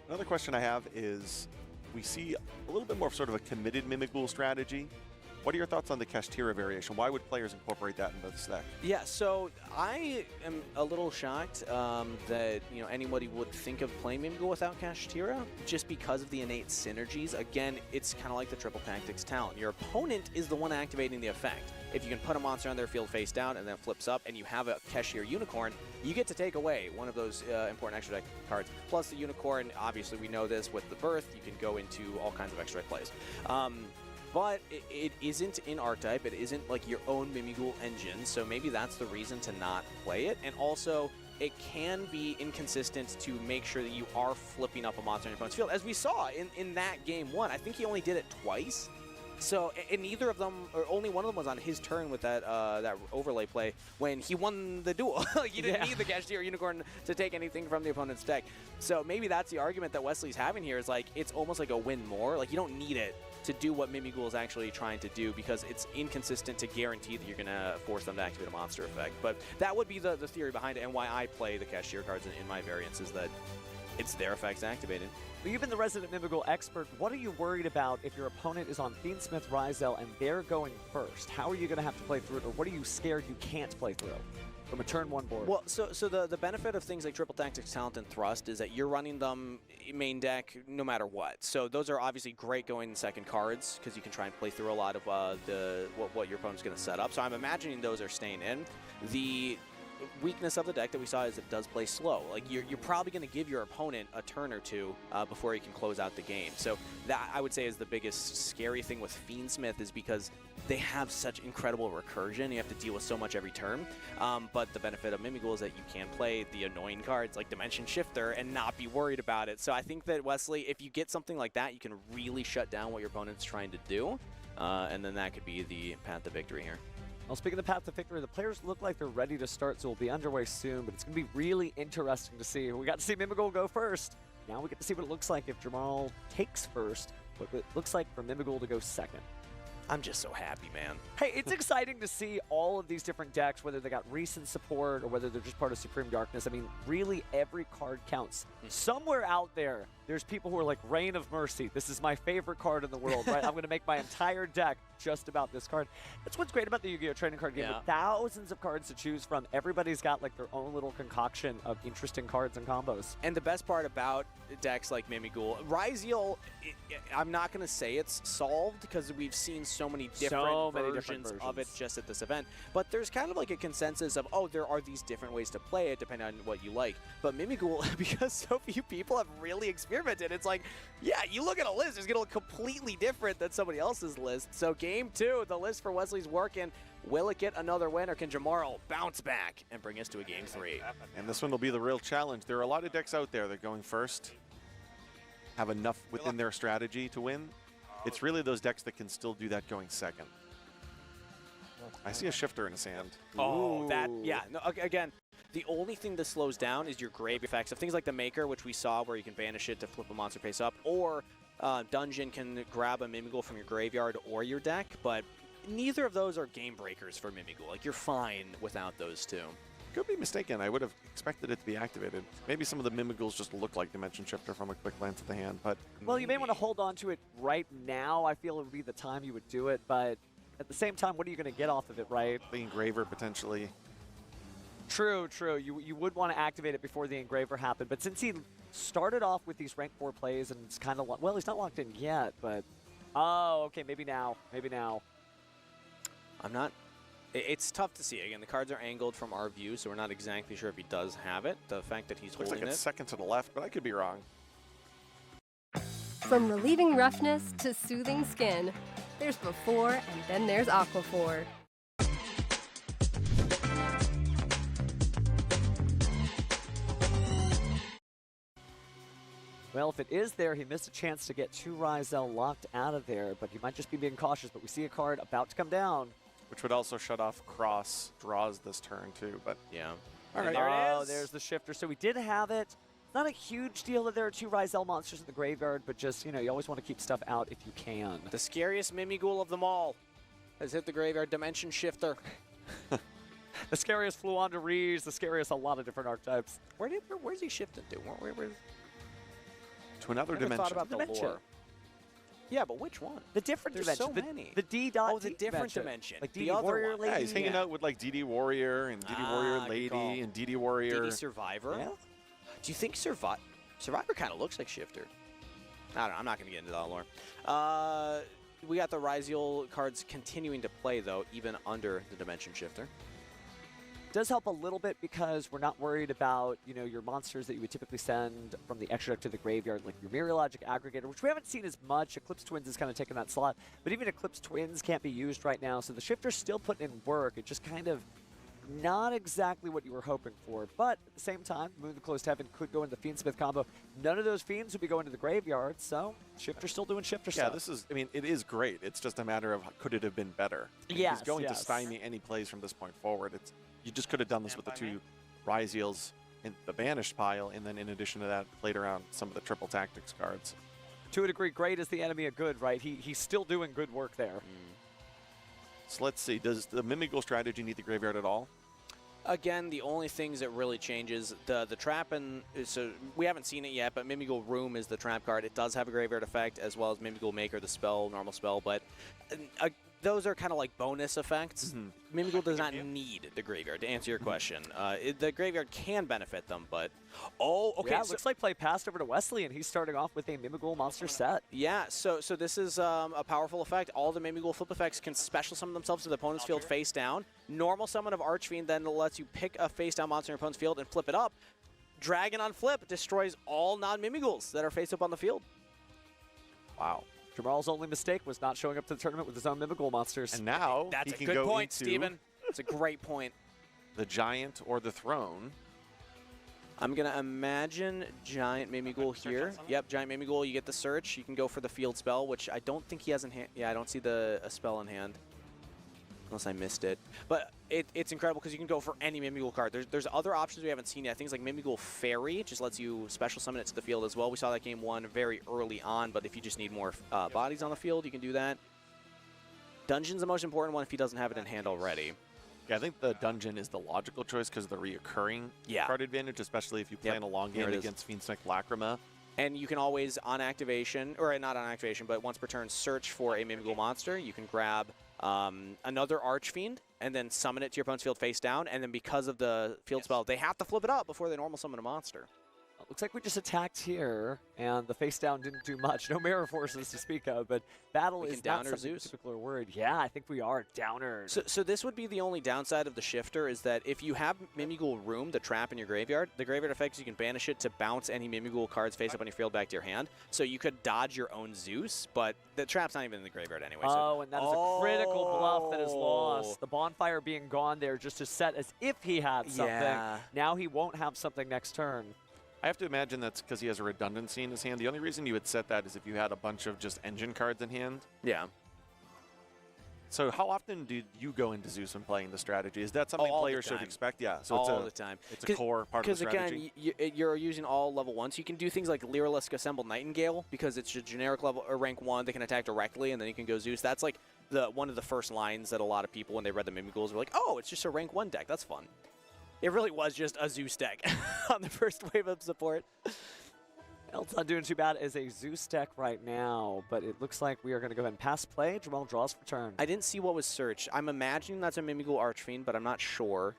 [SPEAKER 2] Another question I have is, we see a little bit more of sort of a committed Mimighoul strategy. What are your thoughts on the Kashtira variation? Why would players incorporate that into this deck?
[SPEAKER 1] Yeah, so I am a little shocked that anybody would think of playing Mimighoul without Kashtira, just because of the innate synergies. Again, it's kind of like the triple tactics talent. Your opponent is the one activating the effect. If you can put a monster on their field face down and then flips up, and you have a Kashtira Unicorn, you get to take away one of those important extra deck cards. Plus the Unicorn, obviously we know this with the Birth, you can go into all kinds of extra deck plays. But it isn't in Archetype. It isn't like your own Mimighoul engine, so maybe that's the reason to not play it. And also, it can be inconsistent to make sure that you are flipping up a monster in your opponent's field. As we saw in that game 1, I think he only did it twice. So, and neither of them, or only one of them was on his turn with that that overlay play when he won the duel. You didn't need the Cashier Unicorn to take anything from the opponent's deck. So maybe that's the argument that Wesley's having here is like, it's almost like a win more. Like you don't need it to do what Mimighoul is actually trying to do because it's inconsistent to guarantee that you're going to force them to activate a monster effect. But that would be the theory behind it and why I play the Cashier cards in my variants is that it's their effects activated.
[SPEAKER 3] Well, you've been the resident Mimighoul expert. What are you worried about if your opponent is on Fiendsmith, Ryzel, and they're going first? How are you going to have to play through it, or what are you scared you can't play through from a turn 1 board?
[SPEAKER 1] Well, so the benefit of things like Triple Tactics, Talent, and Thrust is that you're running them main deck no matter what. So those are obviously great going in second cards because you can try and play through a lot of what your opponent's going to set up. So I'm imagining those are staying in. The weakness of the deck that we saw is it does play slow. Like you're probably going to give your opponent a turn or two before he can close out the game. So that I would say is the biggest scary thing with Fiendsmith is because they have such incredible recursion. You have to deal with so much every turn. But the benefit of Mimighoul is that you can play the annoying cards like Dimension Shifter and not be worried about it. So I think that Wesley, if you get something like that, you can really shut down what your opponent's trying to do. And then that could be the path to victory here.
[SPEAKER 3] Well, speaking of the path to victory, the players look like they're ready to start, so we'll be underway soon, but it's going to be really interesting to see. We got to see Mimighoul go first. Now we get to see what it looks like if Jamarl takes first, what it looks like for Mimighoul to go second.
[SPEAKER 1] I'm just so happy, man.
[SPEAKER 3] Hey, it's exciting to see all of these different decks, whether they got recent support or whether they're just part of Supreme Darkness. I mean, really every card counts. Somewhere out there, there's people who are like, Reign of Mercy. This is my favorite card in the world, right? I'm going to make my entire deck just about this card. That's what's great about the Yu-Gi-Oh! Trading card game. With thousands of cards to choose from, everybody's got like their own little concoction of interesting cards and combos.
[SPEAKER 1] And the best part about decks like Mimighoul, Ryzel, I'm not going to say it's solved because we've seen so many different versions of it just at this event. But there's kind of like a consensus of, oh, there are these different ways to play it depending on what you like. But Mimighoul, because so few people have really experimented, it's like, yeah, you look at a list, it's going to look completely different than somebody else's list. So game 2, the list for Wesley's working. Will it get another win, or can Jamarl bounce back and bring us to a game 3?
[SPEAKER 2] And this one will be the real challenge. There are a lot of decks out there that going first have enough within their strategy to win. It's really those decks that can still do that going second. I see a Shifter in his hand.
[SPEAKER 1] Oh, that, yeah. No, again, the only thing that slows down is your grave effects. So things like the Maker, which we saw where you can banish it to flip a monster face up, or Dungeon can grab a Mimighoul from your graveyard or your deck, but neither of those are game breakers for Mimighoul. Like, you're fine without those two.
[SPEAKER 2] Could be mistaken. I would have expected it to be activated. Maybe some of the Mimighouls just look like Dimension Shifter from a quick glance at the hand, but...
[SPEAKER 3] Well, you may want to hold on to it right now. I feel it would be the time you would do it, but at the same time, what are you going to get off of it, right?
[SPEAKER 2] The Engraver, potentially.
[SPEAKER 3] True, true. You would want to activate it before the Engraver happened, but since he started off with these rank 4 plays and it's kind of... Well, he's not locked in yet, but... Oh, okay, maybe now. Maybe now.
[SPEAKER 1] I'm not... It's tough to see. Again, the cards are angled from our view, so we're not exactly sure if he does have it. The fact that he's
[SPEAKER 2] Looks
[SPEAKER 1] holding
[SPEAKER 2] like it's
[SPEAKER 1] it.
[SPEAKER 2] second to the left, but I could be wrong.
[SPEAKER 5] From relieving roughness to soothing skin, there's Before and then there's Aquaphor.
[SPEAKER 3] Well, if it is there, he missed a chance to get 2 Ryzel locked out of there, but he might just be being cautious. But we see a card about to come down.
[SPEAKER 2] Which would also shut off cross draws this turn, too, but...
[SPEAKER 1] Yeah.
[SPEAKER 2] All right.
[SPEAKER 3] There it is. There's the Shifter. So we did have it. Not a huge deal that there are 2 Ryzel monsters in the graveyard, but just, you know, you always want to keep stuff out if you can.
[SPEAKER 1] The scariest Mimighoul of them all has hit the graveyard. Dimension Shifter.
[SPEAKER 3] The scariest flew onto Reeves, the scariest a lot of different archetypes.
[SPEAKER 1] Where's he shifted to? Where
[SPEAKER 2] To another
[SPEAKER 1] never
[SPEAKER 2] dimension.
[SPEAKER 1] thought about the
[SPEAKER 3] Dimension.
[SPEAKER 1] lore. Yeah, but which one?
[SPEAKER 3] The different
[SPEAKER 1] There's
[SPEAKER 3] dimension.
[SPEAKER 1] so many.
[SPEAKER 3] The D dot.
[SPEAKER 1] Oh, the different dimension.
[SPEAKER 3] Like
[SPEAKER 1] The
[SPEAKER 3] DD
[SPEAKER 1] other
[SPEAKER 3] Warrior
[SPEAKER 1] one.
[SPEAKER 3] Lady.
[SPEAKER 2] Yeah, he's hanging out with like DD Warrior and DD Warrior
[SPEAKER 1] good
[SPEAKER 2] Lady
[SPEAKER 1] call.
[SPEAKER 2] and DD Warrior.
[SPEAKER 1] DD Survivor?
[SPEAKER 3] Yeah.
[SPEAKER 1] Do you think Survivor kind of looks like Shifter? I don't know. I'm not going to get into that lore. We got the Ryzel cards continuing to play, though, even under the Dimension Shifter.
[SPEAKER 3] Does help a little bit because we're not worried about, you know, your monsters that you would typically send from the extra deck to the graveyard, like your Mirror Logic Aggregator, which we haven't seen as much. Eclipse Twins is kind of taking that slot, but even Eclipse Twins can't be used right now, so the Shifter's still putting in work. It just kind of Not exactly what you were hoping for, but at the same time, Moon the Closed Heaven could go into the Fiendsmith combo. None of those Fiends would be going to the graveyard, so Shifter's still doing Shifter
[SPEAKER 2] Yeah,
[SPEAKER 3] stuff.
[SPEAKER 2] this is, I mean, it is great. It's just a matter of could it have been better?
[SPEAKER 3] Yes,
[SPEAKER 2] He's going to
[SPEAKER 3] yes.
[SPEAKER 2] stymie any plays from this point forward. You just could have done this with the 2 Rise Eels in the Banished pile, and then in addition to that, played around some of the triple tactics cards.
[SPEAKER 3] To a degree, great is the enemy of good, right? He's still doing good work there.
[SPEAKER 2] So let's see, does the Mimigul strategy need the graveyard at all?
[SPEAKER 1] Again, the only things that really changes, the trap, and so we haven't seen it yet, but Mimigul Room is the trap card. It does have a graveyard effect, as well as Mimigul Maker, the spell, normal spell, but those are kind of like bonus effects. Mimigul does not need the graveyard, to answer your question. The graveyard can benefit them, but... Oh, okay.
[SPEAKER 3] Yeah, it looks like play passed over to Wesley, and he's starting off with a Mimigul monster set.
[SPEAKER 1] Yeah, so this is a powerful effect. All the Mimigul flip effects can special summon themselves to the opponent's field face down. Normal summon of Archfiend then lets you pick a face down monster in your opponent's field and flip it up. Dragon on flip destroys all non-Mimiguls that are face up on the field.
[SPEAKER 2] Wow.
[SPEAKER 3] Jamarl's only mistake was not showing up to the tournament with his own Mimigul monsters.
[SPEAKER 2] And now
[SPEAKER 1] That's
[SPEAKER 2] he
[SPEAKER 1] a
[SPEAKER 2] can
[SPEAKER 1] good
[SPEAKER 2] go
[SPEAKER 1] point,
[SPEAKER 2] into
[SPEAKER 1] Steven. It's a great point.
[SPEAKER 2] the Giant or the Throne.
[SPEAKER 1] I'm going to imagine Giant Mimigul here. Yep, Giant Mimigul, you get the search. You can go for the field spell, which I don't think he has in hand. Yeah, I don't see a spell in hand. Unless I missed it. But it's incredible because you can go for any Mimigul card. There's other options we haven't seen yet. Things like Mimigul Fairy just lets you special summon it to the field as well. We saw that game 1 very early on, but if you just need more bodies on the field, you can do that. Dungeon's the most important one if he doesn't have it in hand already.
[SPEAKER 2] Yeah, I think the Dungeon is the logical choice because of the reoccurring card advantage, especially if you plan a long game against Fiendsmith Lacrima.
[SPEAKER 1] And you can always, on activation, or not on activation, but once per turn, search for a Mimigul monster. You can grab another Archfiend and then summon it to your opponent's field face down. And then because of the field spell, they have to flip it up before they normal summon a monster.
[SPEAKER 3] Looks like we just attacked here, and the face down didn't do much. No mirror forces to speak of, but battle is not
[SPEAKER 1] downer
[SPEAKER 3] something
[SPEAKER 1] Zeus.
[SPEAKER 3] typical or worried. Yeah, I think we are downer.
[SPEAKER 1] So this would be the only downside of the Shifter is that if you have Mimigul Room, the trap in your graveyard, the graveyard effect is you can banish it to bounce any Mimigul cards face up on your field back to your hand. So you could dodge your own Zeus, but the trap's not even in the graveyard anyway.
[SPEAKER 3] Oh, and that is a critical bluff that is lost. The bonfire being gone there just to set as if he had something.
[SPEAKER 1] Yeah.
[SPEAKER 3] Now he won't have something next turn.
[SPEAKER 2] I have to imagine that's because he has a redundancy in his hand. The only reason you would set that is if you had a bunch of just engine cards in hand.
[SPEAKER 1] Yeah.
[SPEAKER 2] So how often do you go into Zeus when playing the strategy? Is that something
[SPEAKER 1] all the
[SPEAKER 2] players should
[SPEAKER 1] time.
[SPEAKER 2] expect? Yeah. So
[SPEAKER 1] All the time.
[SPEAKER 2] It's a core part of the strategy.
[SPEAKER 1] Because again, you're using all level 1, so you can do things like Lyrilusk Assemble Nightingale because it's a generic level or rank 1. They can attack directly, and then you can go Zeus. That's like one of the first lines that a lot of people, when they read the Mimiguls, were like, oh, it's just a rank 1 deck. That's fun. It really was just a Zeus deck on the first wave of support.
[SPEAKER 3] It's not doing too bad as a Zeus deck right now, but it looks like we are going to go ahead and pass play. Jamarl draws for turn.
[SPEAKER 1] I didn't see what was searched. I'm imagining that's a Mimigul Archfiend, but I'm not sure.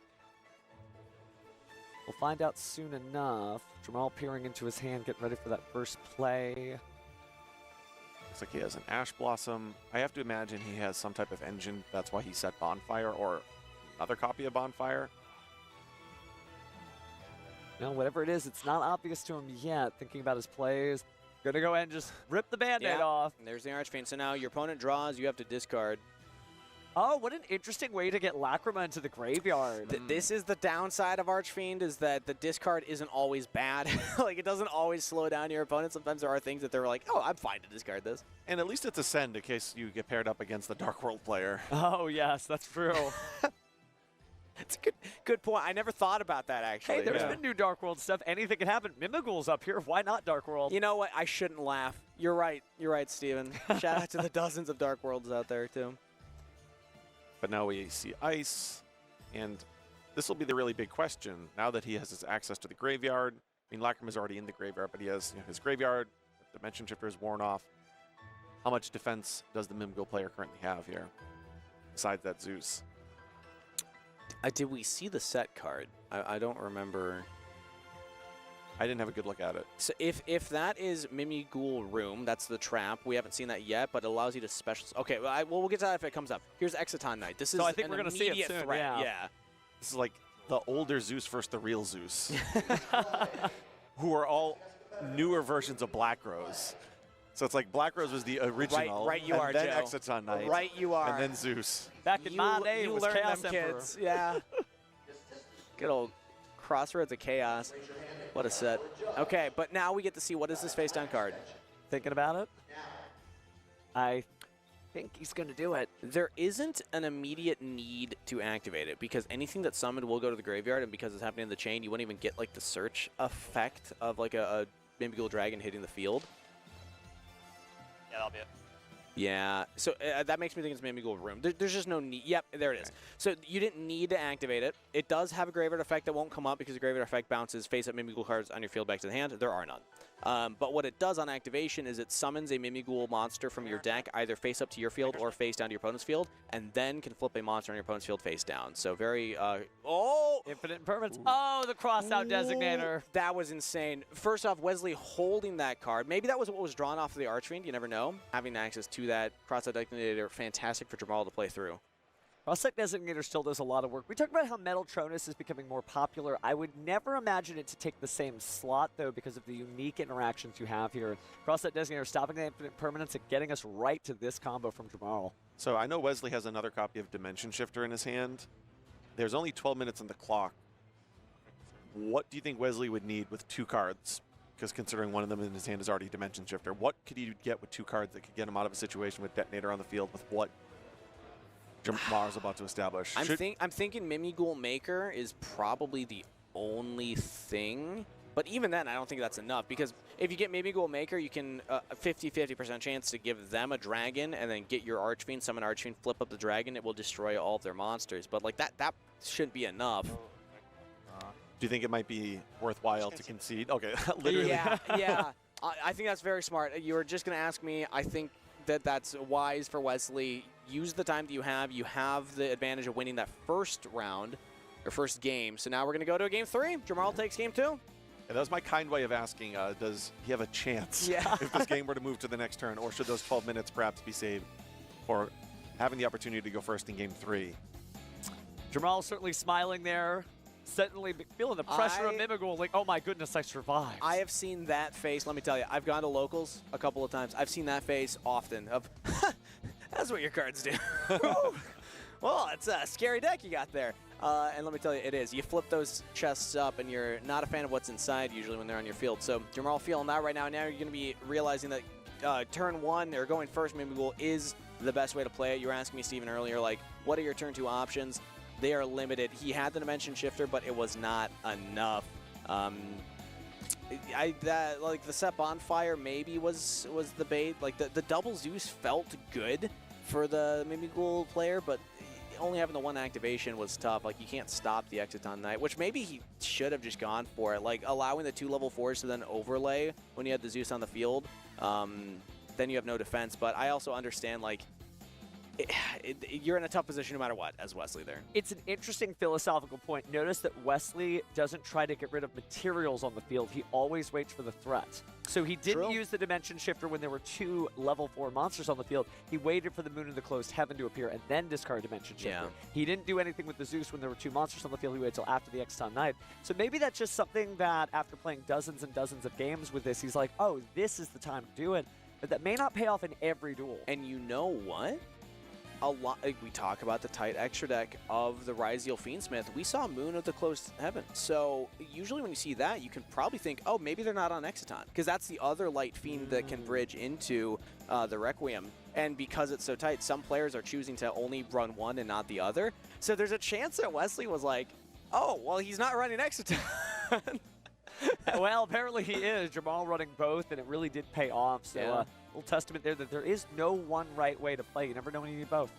[SPEAKER 3] We'll find out soon enough. Jamarl peering into his hand, getting ready for that first play.
[SPEAKER 2] Looks like he has an Ash Blossom. I have to imagine he has some type of engine. That's why he set Bonfire or another copy of Bonfire.
[SPEAKER 3] No, whatever it is, it's not obvious to him yet. Thinking about his plays. Gonna go ahead and just rip the Band-Aid off.
[SPEAKER 1] And there's the Archfiend. So now your opponent draws, you have to discard.
[SPEAKER 3] Oh, what an interesting way to get Lacrima into the graveyard.
[SPEAKER 1] This is the downside of Archfiend, is that the discard isn't always bad. Like, it doesn't always slow down your opponent. Sometimes there are things that they're like, oh, I'm fine to discard this.
[SPEAKER 2] And at least it's a send in case you get paired up against the Dark World player.
[SPEAKER 3] Oh, yes, that's true.
[SPEAKER 1] It's a good point. I never thought about that, actually.
[SPEAKER 3] Hey, there's been new Dark World stuff. Anything can happen. Mimigul's up here. Why not Dark World?
[SPEAKER 1] You know what? I shouldn't laugh. You're right. You're right, Steven. Shout out to the dozens of Dark Worlds out there, too.
[SPEAKER 2] But now we see Ice, and this will be the really big question. Now that he has his access to the graveyard, I mean, Lacrima's already in the graveyard, but he has his graveyard, the Dimension Shifter is worn off. How much defense does the Mimigul player currently have here, besides that Zeus?
[SPEAKER 1] Did we see the set card? I don't remember.
[SPEAKER 2] I didn't have a good look at it.
[SPEAKER 1] So if that is Mimigul Room, that's the trap. We haven't seen that yet, but it allows you to special. Okay, well, we'll get to that if it comes up. Here's Exciton Knight. This is
[SPEAKER 3] I think we're gonna see it soon.
[SPEAKER 1] Threat.
[SPEAKER 3] Yeah.
[SPEAKER 2] This is like the older Zeus versus the real Zeus, who are all newer versions of Black Rose. So it's like Black Rose was the original,
[SPEAKER 1] right you
[SPEAKER 2] and
[SPEAKER 1] are,
[SPEAKER 2] then
[SPEAKER 1] Joe.
[SPEAKER 2] Exciton Knight,
[SPEAKER 1] Right you are.
[SPEAKER 2] And then Zeus.
[SPEAKER 3] Back in my day, it was
[SPEAKER 1] learned
[SPEAKER 3] Chaos
[SPEAKER 1] them,
[SPEAKER 3] Emperor.
[SPEAKER 1] kids. Yeah. Good old Crossroads of Chaos. What a set. Okay, but now we get to see what is this face down card.
[SPEAKER 3] Thinking about it? I think he's going to do it.
[SPEAKER 1] There isn't an immediate need to activate it because anything that's summoned will go to the graveyard, and because it's happening in the chain, you won't even get like the search effect of like a Mimighoul Dragon hitting the field.
[SPEAKER 4] Yeah, that'll be it.
[SPEAKER 1] Yeah, so that makes me think it's Mimighoul Room. There's just no need. Yep, there it is. So you didn't need to activate it. It does have a graveyard effect that won't come up because the graveyard effect bounces face-up Mimighoul cards on your field back to the hand. There are none. But what it does on activation is it summons a Mimighoul monster from your deck, either face-up to your field or face down to your opponent's field, and then can flip a monster on your opponent's field face down. So very,
[SPEAKER 3] Infinite impermanence. Oh, the cross-out designator.
[SPEAKER 1] That was insane. First off, Wesley holding that card. Maybe that was what was drawn off of the Archfiend. You never know. Having access to that cross-out designator, fantastic for Jamarl to play through.
[SPEAKER 3] Cross-out designator still does a lot of work. We talked about how Metal Tronus is becoming more popular. I would never imagine it to take the same slot, though, because of the unique interactions you have here. Cross-out designator stopping the infinite permanence and getting us right to this combo from Jamarl.
[SPEAKER 2] So I know Wesley has another copy of Dimension Shifter in his hand. There's only 12 minutes on the clock. What do you think Wesley would need with 2 cards? Because considering one of them in his hand is already Dimension Shifter, what could he get with 2 cards that could get him out of a situation with Detonator on the field with what Jamar's about to establish?
[SPEAKER 1] I'm thinking Mimighoul Maker is probably the only thing. But even then, I don't think that's enough, because if you get Mimighoul Maker, you can a 50% chance to give them a dragon and then get your Archfiend, summon Archfiend, flip up the dragon. It will destroy all of their monsters. But like that shouldn't be enough.
[SPEAKER 2] Do you think it might be worthwhile to concede? Okay, literally.
[SPEAKER 1] Yeah. I think that's very smart. You were just going to ask me. I think that's wise for Wesley. Use the time that you have. You have the advantage of winning that first round, or first game. So now we're going to go to a game 3. Jamarl takes game 2.
[SPEAKER 2] And that was my kind way of asking, does he have a chance if this game were to move to the next turn, or should those 12 minutes perhaps be saved for having the opportunity to go first in game 3?
[SPEAKER 3] Jamarl certainly smiling there. Certainly feeling the pressure of Mimighoul, like, oh my goodness, I survived.
[SPEAKER 1] I have seen that face. Let me tell you, I've gone to locals a couple of times. I've seen that face often of, that's what your cards do. Well, it's a scary deck you got there. And let me tell you, it is. You flip those chests up, and you're not a fan of what's inside usually when they're on your field. So Jamarl feeling that right now. Now you're going to be realizing that turn 1 or going first Mimighoul is the best way to play it. You were asking me, Steven, earlier, like, what are your turn 2 options? They are limited. He had the Dimension Shifter, but it was not enough. Like the set Bonfire maybe was the bait. Like the double Zeus felt good for the Mimighoul player, but only having the 1 activation was tough. Like, you can't stop the Exciton Knight, which maybe he should have just gone for it. Like, allowing the 2 level 4s to then overlay when you had the Zeus on the field, then you have no defense. But I also understand, like, you're in a tough position no matter what as Wesley there.
[SPEAKER 3] It's an interesting philosophical point. Notice that Wesley doesn't try to get rid of materials on the field. He always waits for the threat. So he didn't use the Dimension Shifter when there were 2 level 4 monsters on the field. He waited for the Moon in the Closed Heaven to appear and then discard Dimension Shifter.
[SPEAKER 1] Yeah.
[SPEAKER 3] He didn't do anything with the Zeus when there were 2 monsters on the field. He waited until after the Exciton Knight. So maybe that's just something that after playing dozens and dozens of games with this, he's like, oh, this is the time to do it. But that may not pay off in every duel.
[SPEAKER 1] And you know what? A lot. We talk about the tight extra deck of the Ryzeal Fiendsmith. We saw Moon of the Closed Heaven. So usually when you see that, you can probably think, oh, maybe they're not on Exciton, because that's the other light fiend that can bridge into the Requiem. And because it's so tight, some players are choosing to only run one and not the other. So there's a chance that Wesley was like, oh, well, he's not running Exciton.
[SPEAKER 3] Well, apparently he is. Jamarl running both, and it really did pay off. So a little testament there that there is no one right way to play. You never know when you need both.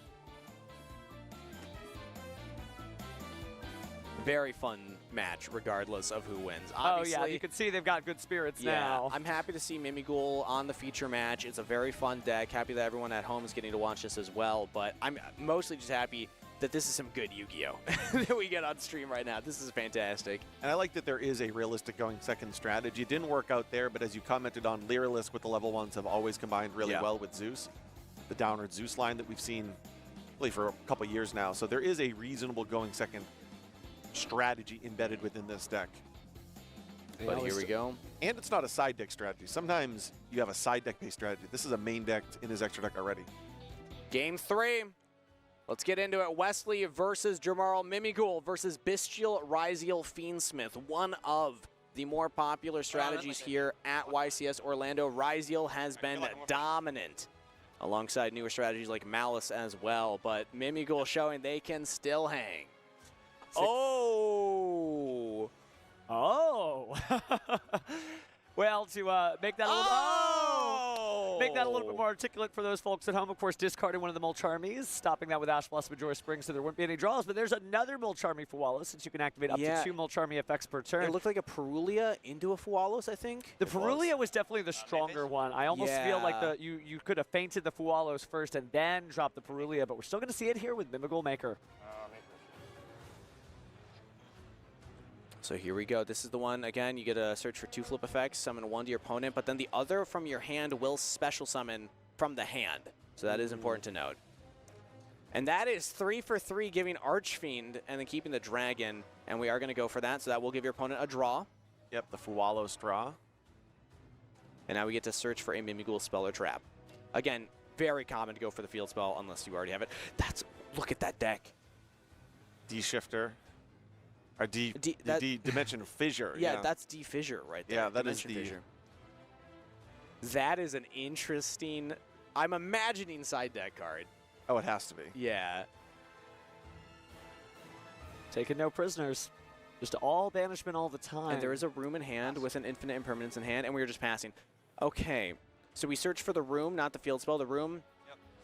[SPEAKER 1] Very fun match, regardless of who wins.
[SPEAKER 3] Obviously, oh, yeah, you can see they've got good spirits now.
[SPEAKER 1] I'm happy to see Mimighoul on the feature match. It's a very fun deck. Happy that everyone at home is getting to watch this as well. But I'm mostly just happy that this is some good Yu-Gi-Oh! That we get on stream right now. This is fantastic.
[SPEAKER 2] And I like that there is a realistic going second strategy. It didn't work out there, but as you commented on, Lyrilisk with the level 1s have always combined really well with Zeus. The downward Zeus line that we've seen really for a couple years now. So there is a reasonable going second strategy embedded within this deck.
[SPEAKER 1] But here we go.
[SPEAKER 2] And it's not a side deck strategy. Sometimes you have a side deck based strategy. This is a main deck in his extra deck already.
[SPEAKER 1] Game 3. Let's get into it. Wesley versus Jamarl Mimigul versus Bestial Ryziel Fiendsmith. One of the more popular strategies here at YCS Orlando. Ryziel has been dominant alongside newer strategies like Malice as well, but Mimigul showing they can still hang. Oh!
[SPEAKER 3] Well, to make that make that a little bit more articulate for those folks at home, of course, discarding one of the Mulcharmies, stopping that with Ash Blossom Majora's Springs, so there wouldn't be any draws. But there's another Mulcharmy Fualos, since you can activate up to 2 Mulcharmy effects per turn.
[SPEAKER 1] It looked like a Perulia into a Fualos, I think.
[SPEAKER 3] The Perulia was definitely the stronger one. I almost feel like you could have fainted the Fualos first and then dropped the Perulia, but we're still going to see it here with Mimigul Maker.
[SPEAKER 1] So here we go. This is the one, again, you get a search for 2 flip effects, summon 1 to your opponent, but then the other from your hand will special summon from the hand. So that is important to note. And that is 3 for 3, giving Archfiend and then keeping the Dragon. And we are going to go for that, so that will give your opponent a draw.
[SPEAKER 2] Yep, the Fualos draw.
[SPEAKER 1] And now we get to search for a Mimigul spell or trap. Again, very common to go for the field spell unless you already have it. Look at that deck.
[SPEAKER 2] D-Shifter. Or Dimension Fissure.
[SPEAKER 1] Yeah, that's D-Fissure right there.
[SPEAKER 2] Yeah, that is
[SPEAKER 1] Fissure. That is an interesting... I'm imagining side deck card.
[SPEAKER 2] Oh, it has to be.
[SPEAKER 1] Yeah.
[SPEAKER 3] Taking no prisoners. Just all banishment all the time.
[SPEAKER 1] And there is a room in hand with an infinite impermanence in hand, and we were just passing. Okay, so we search for the room, not the field spell. The room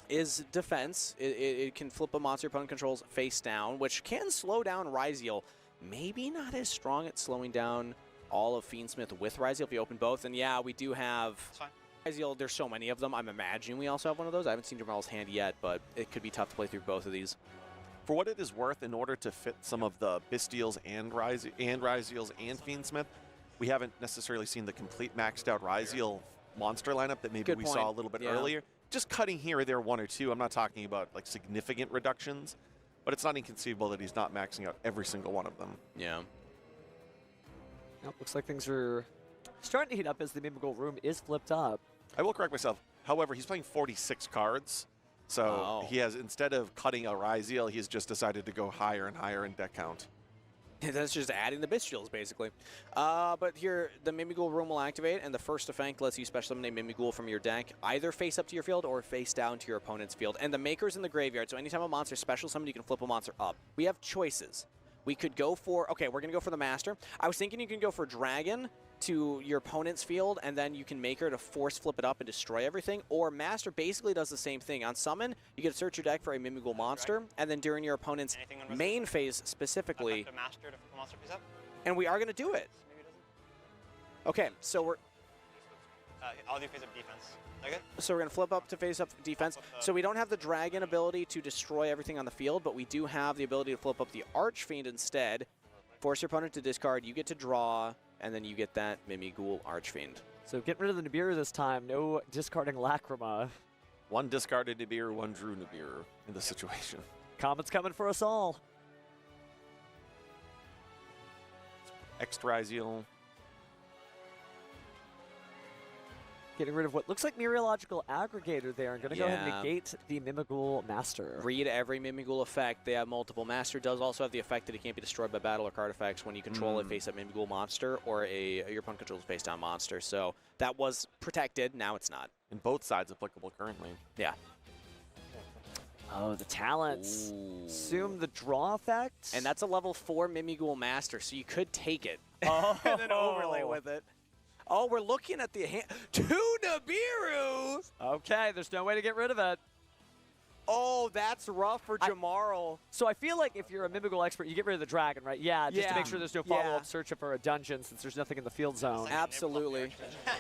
[SPEAKER 1] is defense. It can flip a monster opponent controls face down, which can slow down Ryziel. Maybe not as strong at slowing down all of Fiendsmith with Ryziel if you open both. And yeah, we do have Ryziel. There's so many of them. I'm imagining we also have one of those. I haven't seen Jamarl's hand yet, but it could be tough to play through both of these.
[SPEAKER 2] For what it is worth, in order to fit some of the Bestials and Ryziels and Fiendsmith, we haven't necessarily seen the complete maxed out Ryziel monster lineup that maybe we saw a little bit earlier. Just cutting here or there 1 or 2. I'm not talking about like significant reductions. But it's not inconceivable that he's not maxing out every single one of them.
[SPEAKER 1] Yeah.
[SPEAKER 3] Nope, looks like things are starting to heat up as the Mimigul room is flipped up.
[SPEAKER 2] I will correct myself. However, he's playing 46 cards. So he has, instead of cutting a Ryziel, he's just decided to go higher and higher in deck count.
[SPEAKER 1] That's just adding the Bestials, basically. But here, the Mimigul room will activate, and the first effect lets you special summon a Mimigul from your deck, either face up to your field or face down to your opponent's field. And the Maker's in the graveyard, so anytime a monster special summoned, you can flip a monster up. We have choices. We could go for, okay, we're going to go for the Master. I was thinking you can go for Dragon to your opponent's field, and then you can Maker to force flip it up and destroy everything. Or Master basically does the same thing. On Summon, you get to search your deck for a Mimigul monster, and then during your opponent's main phase specifically, and we are going to do it. Okay, so we're...
[SPEAKER 4] I'll do face up defense. Okay?
[SPEAKER 1] So we're going to flip up to face up defense. So we don't have the Dragon ability to destroy everything on the field, but we do have the ability to flip up the Archfiend instead. Force your opponent to discard, you get to draw, and then you get that Mimigul Archfiend.
[SPEAKER 3] So getting rid of the Nibiru this time, no discarding Lacrima.
[SPEAKER 2] 1 discarded Nibiru, 1 drew Nibiru in this situation.
[SPEAKER 3] Comet's coming for us all.
[SPEAKER 2] Extra Ryziel.
[SPEAKER 3] Getting rid of what looks like Meteorological Aggregator there. I'm going to go ahead and negate the Mimigul Master.
[SPEAKER 1] Read every Mimigul effect. They have multiple. Master does also have the effect that it can't be destroyed by battle or card effects when you control a face-up Mimigul monster or your opponent controls a face-down monster. So that was protected. Now it's not.
[SPEAKER 2] And both sides applicable currently.
[SPEAKER 1] Yeah.
[SPEAKER 3] Oh, the talents. Assume the draw effect.
[SPEAKER 1] And that's a level 4 Mimigul Master, so you could take it and then overlay with it. Oh, we're looking at the hand. 2 Nibiru!
[SPEAKER 3] Okay, there's no way to get rid of it.
[SPEAKER 1] Oh, that's rough for Jamarl.
[SPEAKER 3] So I feel like if you're a Mimigul expert, you get rid of the Dragon, right? Yeah, just to make sure there's no follow-up search for a dungeon since there's nothing in the field zone.
[SPEAKER 1] Absolutely.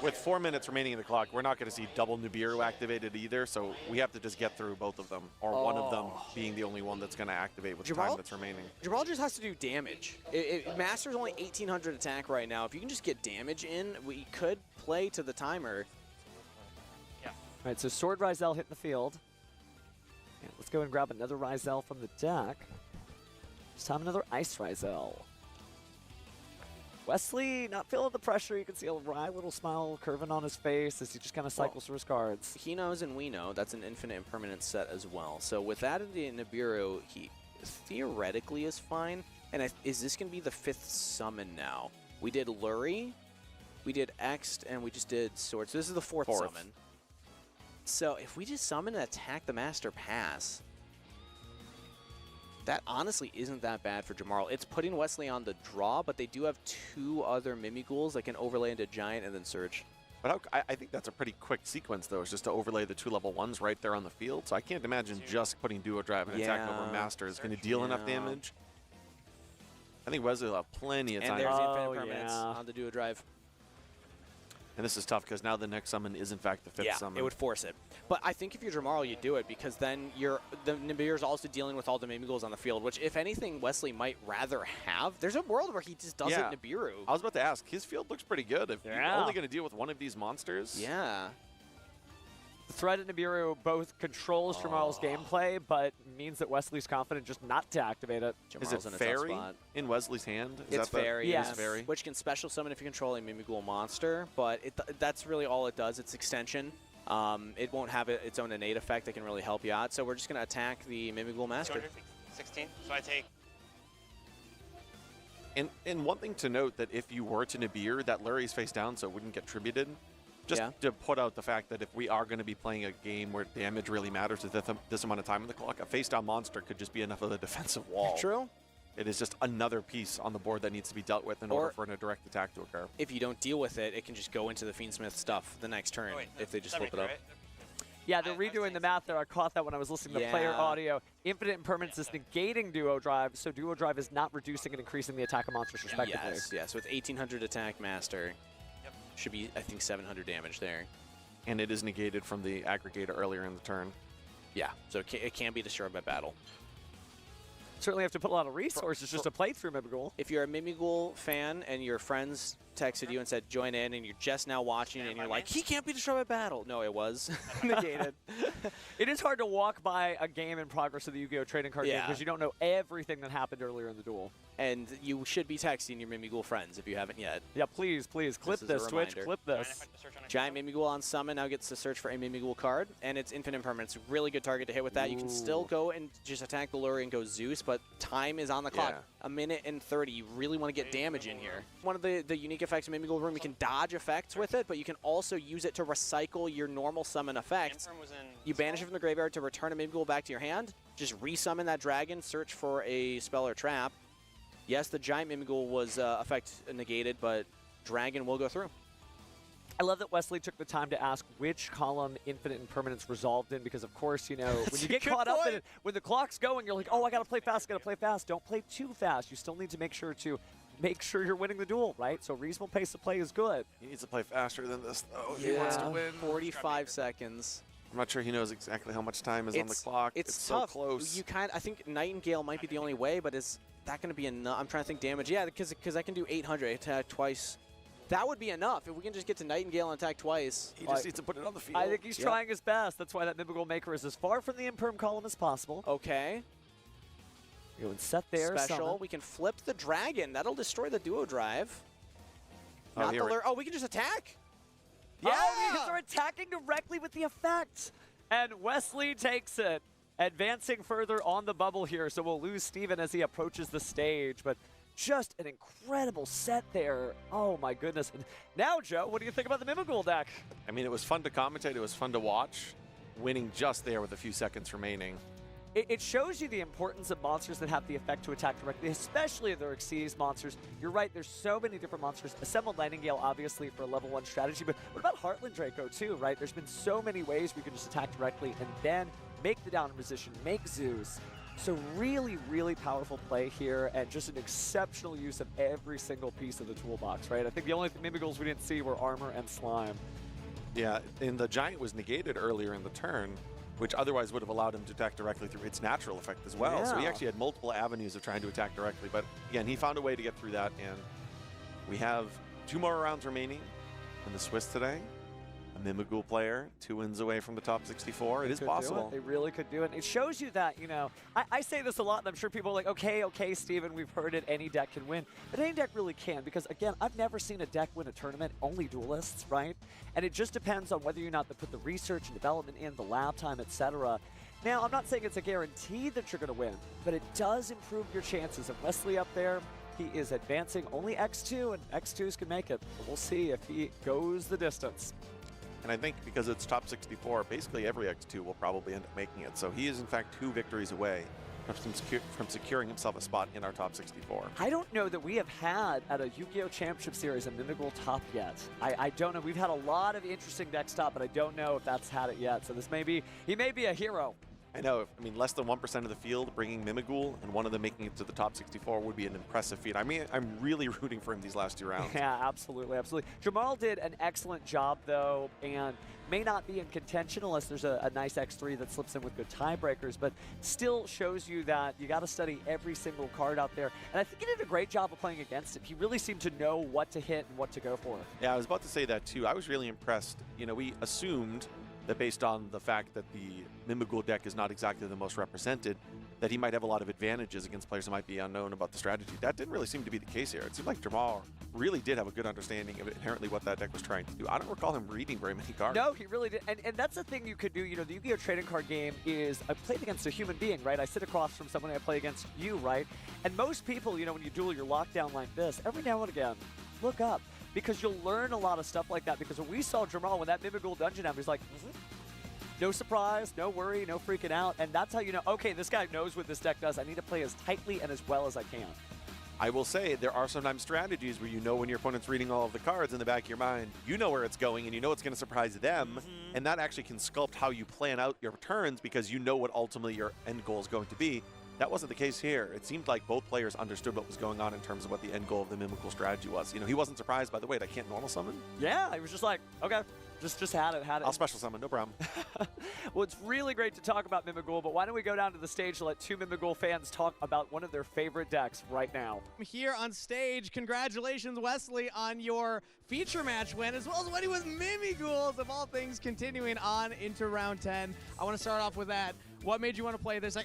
[SPEAKER 2] With 4 minutes remaining in the clock, we're not going to see double Nibiru activated either, so we have to just get through both of them, or one of them being the only one that's going to activate with the time that's remaining.
[SPEAKER 1] Jamarl just has to do damage. Master's only 1,800 attack right now. If you can just get damage in, we could play to the timer.
[SPEAKER 3] Yeah. All right, so Sword Ryzel hitting the field. Yeah, let's go and grab another Ryzel from the deck. This time another Ice Ryzel. Wesley not feeling the pressure. You can see a wry little smile curving on his face as he just kind of cycles through his cards.
[SPEAKER 1] He knows and we know that's an infinite impermanent set as well. So with that in the Nibiru, he theoretically is fine. And is this going to be the 5th summon now? We did Lurie, we did X'd, and we just did Sword. So this is the 4th summon. So if we just summon and attack the Master Pass, that honestly isn't that bad for Jamarl. It's putting Wesley on the draw, but they do have 2 other Mimighouls that can overlay into Giant and then Surge.
[SPEAKER 2] But I think that's a pretty quick sequence, though. It's just to overlay the 2 level 1s right there on the field. So I can't imagine just putting Duo Drive and attack over Master is going to deal enough damage. I think Wesley will have plenty of time.
[SPEAKER 1] And there's infinite permanence on the Duo Drive.
[SPEAKER 2] And this is tough because now the next summon is in fact the 5th summon.
[SPEAKER 1] It would force it. But I think if you're Jamarl, you do it because then the Nibiru's also dealing with all the Mimighouls on the field, which if anything, Wesley might rather have. There's a world where he just doesn't Nibiru.
[SPEAKER 2] I was about to ask, his field looks pretty good. If you're only going to deal with one of these monsters.
[SPEAKER 1] Yeah.
[SPEAKER 3] The threat in Nibiru both controls Jamarl's gameplay, but means that Wesley's confident just not to activate it.
[SPEAKER 2] Is it Fairy in Wesley's hand?
[SPEAKER 1] It's Fairy,
[SPEAKER 3] yes.
[SPEAKER 2] Fairy.
[SPEAKER 1] Which can special summon if you control a Mimighoul monster, but that's really all it does. It's extension. It won't have its own innate effect that can really help you out, so we're just going to attack the Mimighoul Master.
[SPEAKER 4] 16, so I take...
[SPEAKER 2] And one thing to note, that if you were to Nibiru, that Lurie's face down so it wouldn't get tributed. Just to put out the fact that if we are going to be playing a game where damage really matters with this amount of time on the clock, a face-down monster could just be enough of a defensive wall.
[SPEAKER 1] True.
[SPEAKER 2] It is just another piece on the board that needs to be dealt with in order for a direct attack to occur.
[SPEAKER 1] If you don't deal with it, it can just go into the Fiendsmith stuff the next turn if they just flip it up.
[SPEAKER 4] Right?
[SPEAKER 3] Yeah, they're redoing the math there. I caught that when I was listening to player audio. Infinite Impermanence is negating Duo Drive, so Duo Drive is not reducing and increasing the attack of monsters respectively.
[SPEAKER 1] Yes. With 1800 attack Master, should be, I think, 700 damage there.
[SPEAKER 2] And it is negated from the aggregator earlier in the turn.
[SPEAKER 1] Yeah, so it can be destroyed by battle.
[SPEAKER 3] Certainly have to put a lot of resources just to play through Mimighoul.
[SPEAKER 1] If you're a Mimighoul fan and your friends texted you and said join in and you're just now watching and you're like, he can't be destroyed by battle. No, it was negated.
[SPEAKER 3] It is hard to walk by a game in progress of the Yu-Gi-Oh! Trading card game because you don't know everything that happened earlier in the duel.
[SPEAKER 1] And you should be texting your Mimighoul friends if you haven't yet.
[SPEAKER 3] Yeah, please, clip this, Twitch, clip this.
[SPEAKER 1] Giant Mimighoul on summon now gets to search for a Mimighoul card, and it's infinite impermanence. Really good target to hit with that. You can still go and just attack the Lurie and go Zeus, but time is on the clock. A minute and 30. You really want to get damage in here. One of the unique effects of Mimighoul Room, you can dodge effects with it, but you can also use it to recycle your normal summon effects. You banish it from the graveyard to return a Mimighoul back to your hand. Just resummon that dragon, search for a spell or trap. Yes, the Giant Mimighoul was effect negated, but Dragon will go through.
[SPEAKER 3] I love that Wesley took the time to ask which column Infinite Impermanence resolved in, because of course, you know, when you get caught up in it, when the clock's going, you're like, oh, I gotta play fast, Don't play too fast. You still need to make sure you're winning the duel, right? So reasonable pace of play is good.
[SPEAKER 2] He needs to play faster than this, though. If he wants to win.
[SPEAKER 1] 45 seconds.
[SPEAKER 2] I'm not sure he knows exactly how much time is on the clock.
[SPEAKER 1] It's
[SPEAKER 2] tough.
[SPEAKER 1] So
[SPEAKER 2] close.
[SPEAKER 1] I think Nightingale might be the only way, but is that going to be enough? I'm trying to think damage. Yeah, because I can do 800, attack twice. That would be enough. If we can just get to Nightingale and attack twice.
[SPEAKER 2] He just needs to put it on the field.
[SPEAKER 3] I think he's trying his best. That's why that Mimighoul Maker is as far from the Imperm column as possible.
[SPEAKER 1] Okay.
[SPEAKER 3] Go and set there.
[SPEAKER 1] Special.
[SPEAKER 3] Summon.
[SPEAKER 1] We can flip the Dragon. That'll destroy the Duo Drive.
[SPEAKER 2] Oh,
[SPEAKER 1] Not the Lure. Oh, we can just attack.
[SPEAKER 3] Yeah, because they're attacking directly with the effect. And Wesley takes it, advancing further on the bubble here. So we'll lose Steven as he approaches the stage. But just an incredible set there. Oh, my goodness. And now, Joe, what do you think about the Mimighoul deck?
[SPEAKER 2] I mean, it was fun to commentate. It was fun to watch. Winning just there with a few seconds remaining.
[SPEAKER 3] It shows you the importance of monsters that have the effect to attack directly, especially if they're Xyz monsters. You're right, there's so many different monsters. Assembled Nightingale, obviously, for a level 1 strategy, but what about Heartland Draco, too, right? There's been so many ways we can just attack directly and then make the down position, make Zeus. So really, really powerful play here, and just an exceptional use of every single piece of the toolbox, right? I think the only Mimighouls we didn't see were Armor and Slime.
[SPEAKER 2] Yeah, and the Giant was negated earlier in the turn, which otherwise would have allowed him to attack directly through its natural effect as well. So he actually had multiple avenues of trying to attack directly. But again, he found a way to get through that, and we have 2 more rounds remaining in the Swiss today. A Mimigul player, 2 wins away from the top 64. It is
[SPEAKER 3] Could do
[SPEAKER 2] possible.
[SPEAKER 3] They really could do it. It shows you that, you know, I say this a lot, and I'm sure people are like, okay, Steven, we've heard it. Any deck can win. But any deck really can, because, again, I've never seen a deck win a tournament, only duelists, right? And it just depends on whether or not they put the research and development in, the lab time, etc. Now, I'm not saying it's a guarantee that you're going to win, but it does improve your chances. And Wesley up there, he is advancing only X2, and X2s can make it. But we'll see if he goes the distance.
[SPEAKER 2] And I think because it's top 64, basically every X2 will probably end up making it. So he is, in fact, 2 victories away from securing himself a spot in our top 64.
[SPEAKER 3] I don't know that we have had at a Yu-Gi-Oh! Championship Series a Mimigul top yet. I don't know. We've had a lot of interesting decks top, but I don't know if that's had it yet. So he may be a hero.
[SPEAKER 2] I know. I mean, less than 1% of the field bringing Mimigul, and one of them making it to the top 64 would be an impressive feat. I mean, I'm really rooting for him these last 2 rounds.
[SPEAKER 3] Yeah, absolutely. Jamarl did an excellent job, though, and may not be in contention unless there's a nice X3 that slips in with good tiebreakers, but still shows you that you got to study every single card out there. And I think he did a great job of playing against him. He really seemed to know what to hit and what to go for.
[SPEAKER 2] Yeah, I was about to say that, too. I was really impressed. You know, we assumed that based on the fact that the Mimigul deck is not exactly the most represented, that he might have a lot of advantages against players who might be unknown about the strategy. That didn't really seem to be the case here. It seemed like Jamarl really did have a good understanding of inherently what that deck was trying to do. I don't recall him reading very many cards.
[SPEAKER 3] No, he really did. And that's the thing you could do. You know, the Yu-Gi-Oh! Trading card game is, I played against a human being, right? I sit across from someone, I play against you, right? And most people, you know, when you duel your lockdown like this, every now and again, look up. Because you'll learn a lot of stuff like that. Because when we saw Jamarl, when that Mimigul dungeon happened, he's like, no surprise, no worry, no freaking out. And that's how you know, okay, this guy knows what this deck does. I need to play as tightly and as well as I can.
[SPEAKER 2] I will say there are sometimes strategies where you know when your opponent's reading all of the cards in the back of your mind, you know where it's going and you know it's going to surprise them. And that actually can sculpt how you plan out your turns because you know what ultimately your end goal is going to be. That wasn't the case here. It seemed like both players understood what was going on in terms of what the end goal of the Mimigul strategy was. You know, he wasn't surprised by the wait, I can't normal summon?
[SPEAKER 3] Yeah, he was just like, okay. Just had it.
[SPEAKER 2] I'll special summon, no problem.
[SPEAKER 3] Well, it's really great to talk about Mimigul, but why don't we go down to the stage to let 2 Mimigul fans talk about one of their favorite decks right now.
[SPEAKER 6] Here on stage, congratulations, Wesley, on your feature match win, as well as winning with Mimiguls, of all things, continuing on into round 10. I want to start off with that. What made you want to play this?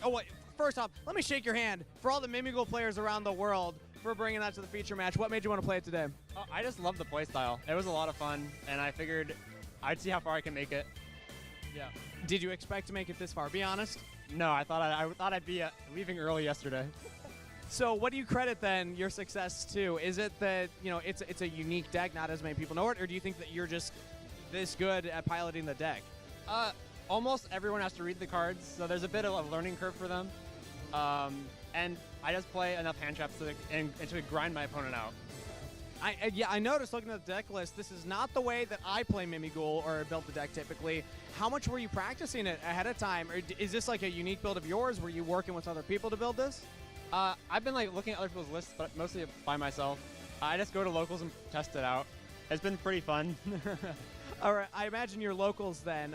[SPEAKER 6] First off, let me shake your hand for all the Mimigul players around the world for bringing that to the feature match. What made you want to play it today?
[SPEAKER 7] I just love the playstyle. It was a lot of fun, and I figured I'd see how far I can make it. Yeah.
[SPEAKER 6] Did you expect to make it this far? Be honest.
[SPEAKER 7] No, I thought I'd be leaving early yesterday.
[SPEAKER 6] So what do you credit then your success to? Is it that, you know, it's a unique deck, not as many people know it, or do you think that you're just this good at piloting the deck?
[SPEAKER 7] Almost everyone has to read the cards, so there's a bit of a learning curve for them. And I just play enough hand traps to grind my opponent out.
[SPEAKER 6] I noticed looking at the deck list, this is not the way that I play Mimigul or build the deck typically. How much were you practicing it ahead of time? Or is this like a unique build of yours? Were you working with other people to build this?
[SPEAKER 7] I've been looking at other people's lists, but mostly by myself. I just go to locals and test it out. It's been pretty fun.
[SPEAKER 6] All right, I imagine your locals then.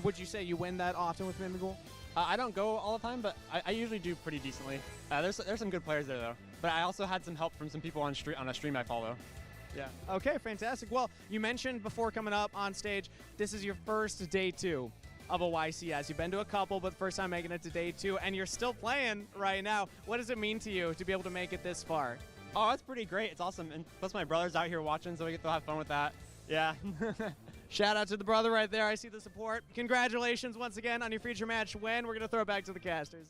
[SPEAKER 6] Would you say you win that often with Mimigul?
[SPEAKER 7] I don't go all the time, but I usually do pretty decently. There's some good players there, though. But I also had some help from some people on a stream I follow. Yeah.
[SPEAKER 6] Okay, fantastic. Well, you mentioned before coming up on stage, this is your first day 2 of a YCS. You've been to a couple, but first time making it to day 2, and you're still playing right now. What does it mean to you to be able to make it this far?
[SPEAKER 7] Oh, that's pretty great. It's awesome. And plus my brother's out here watching, so we get to have fun with that. Yeah.
[SPEAKER 6] Shout out to the brother right there. I see the support. Congratulations once again on your feature match win. We're going to throw it back to the casters.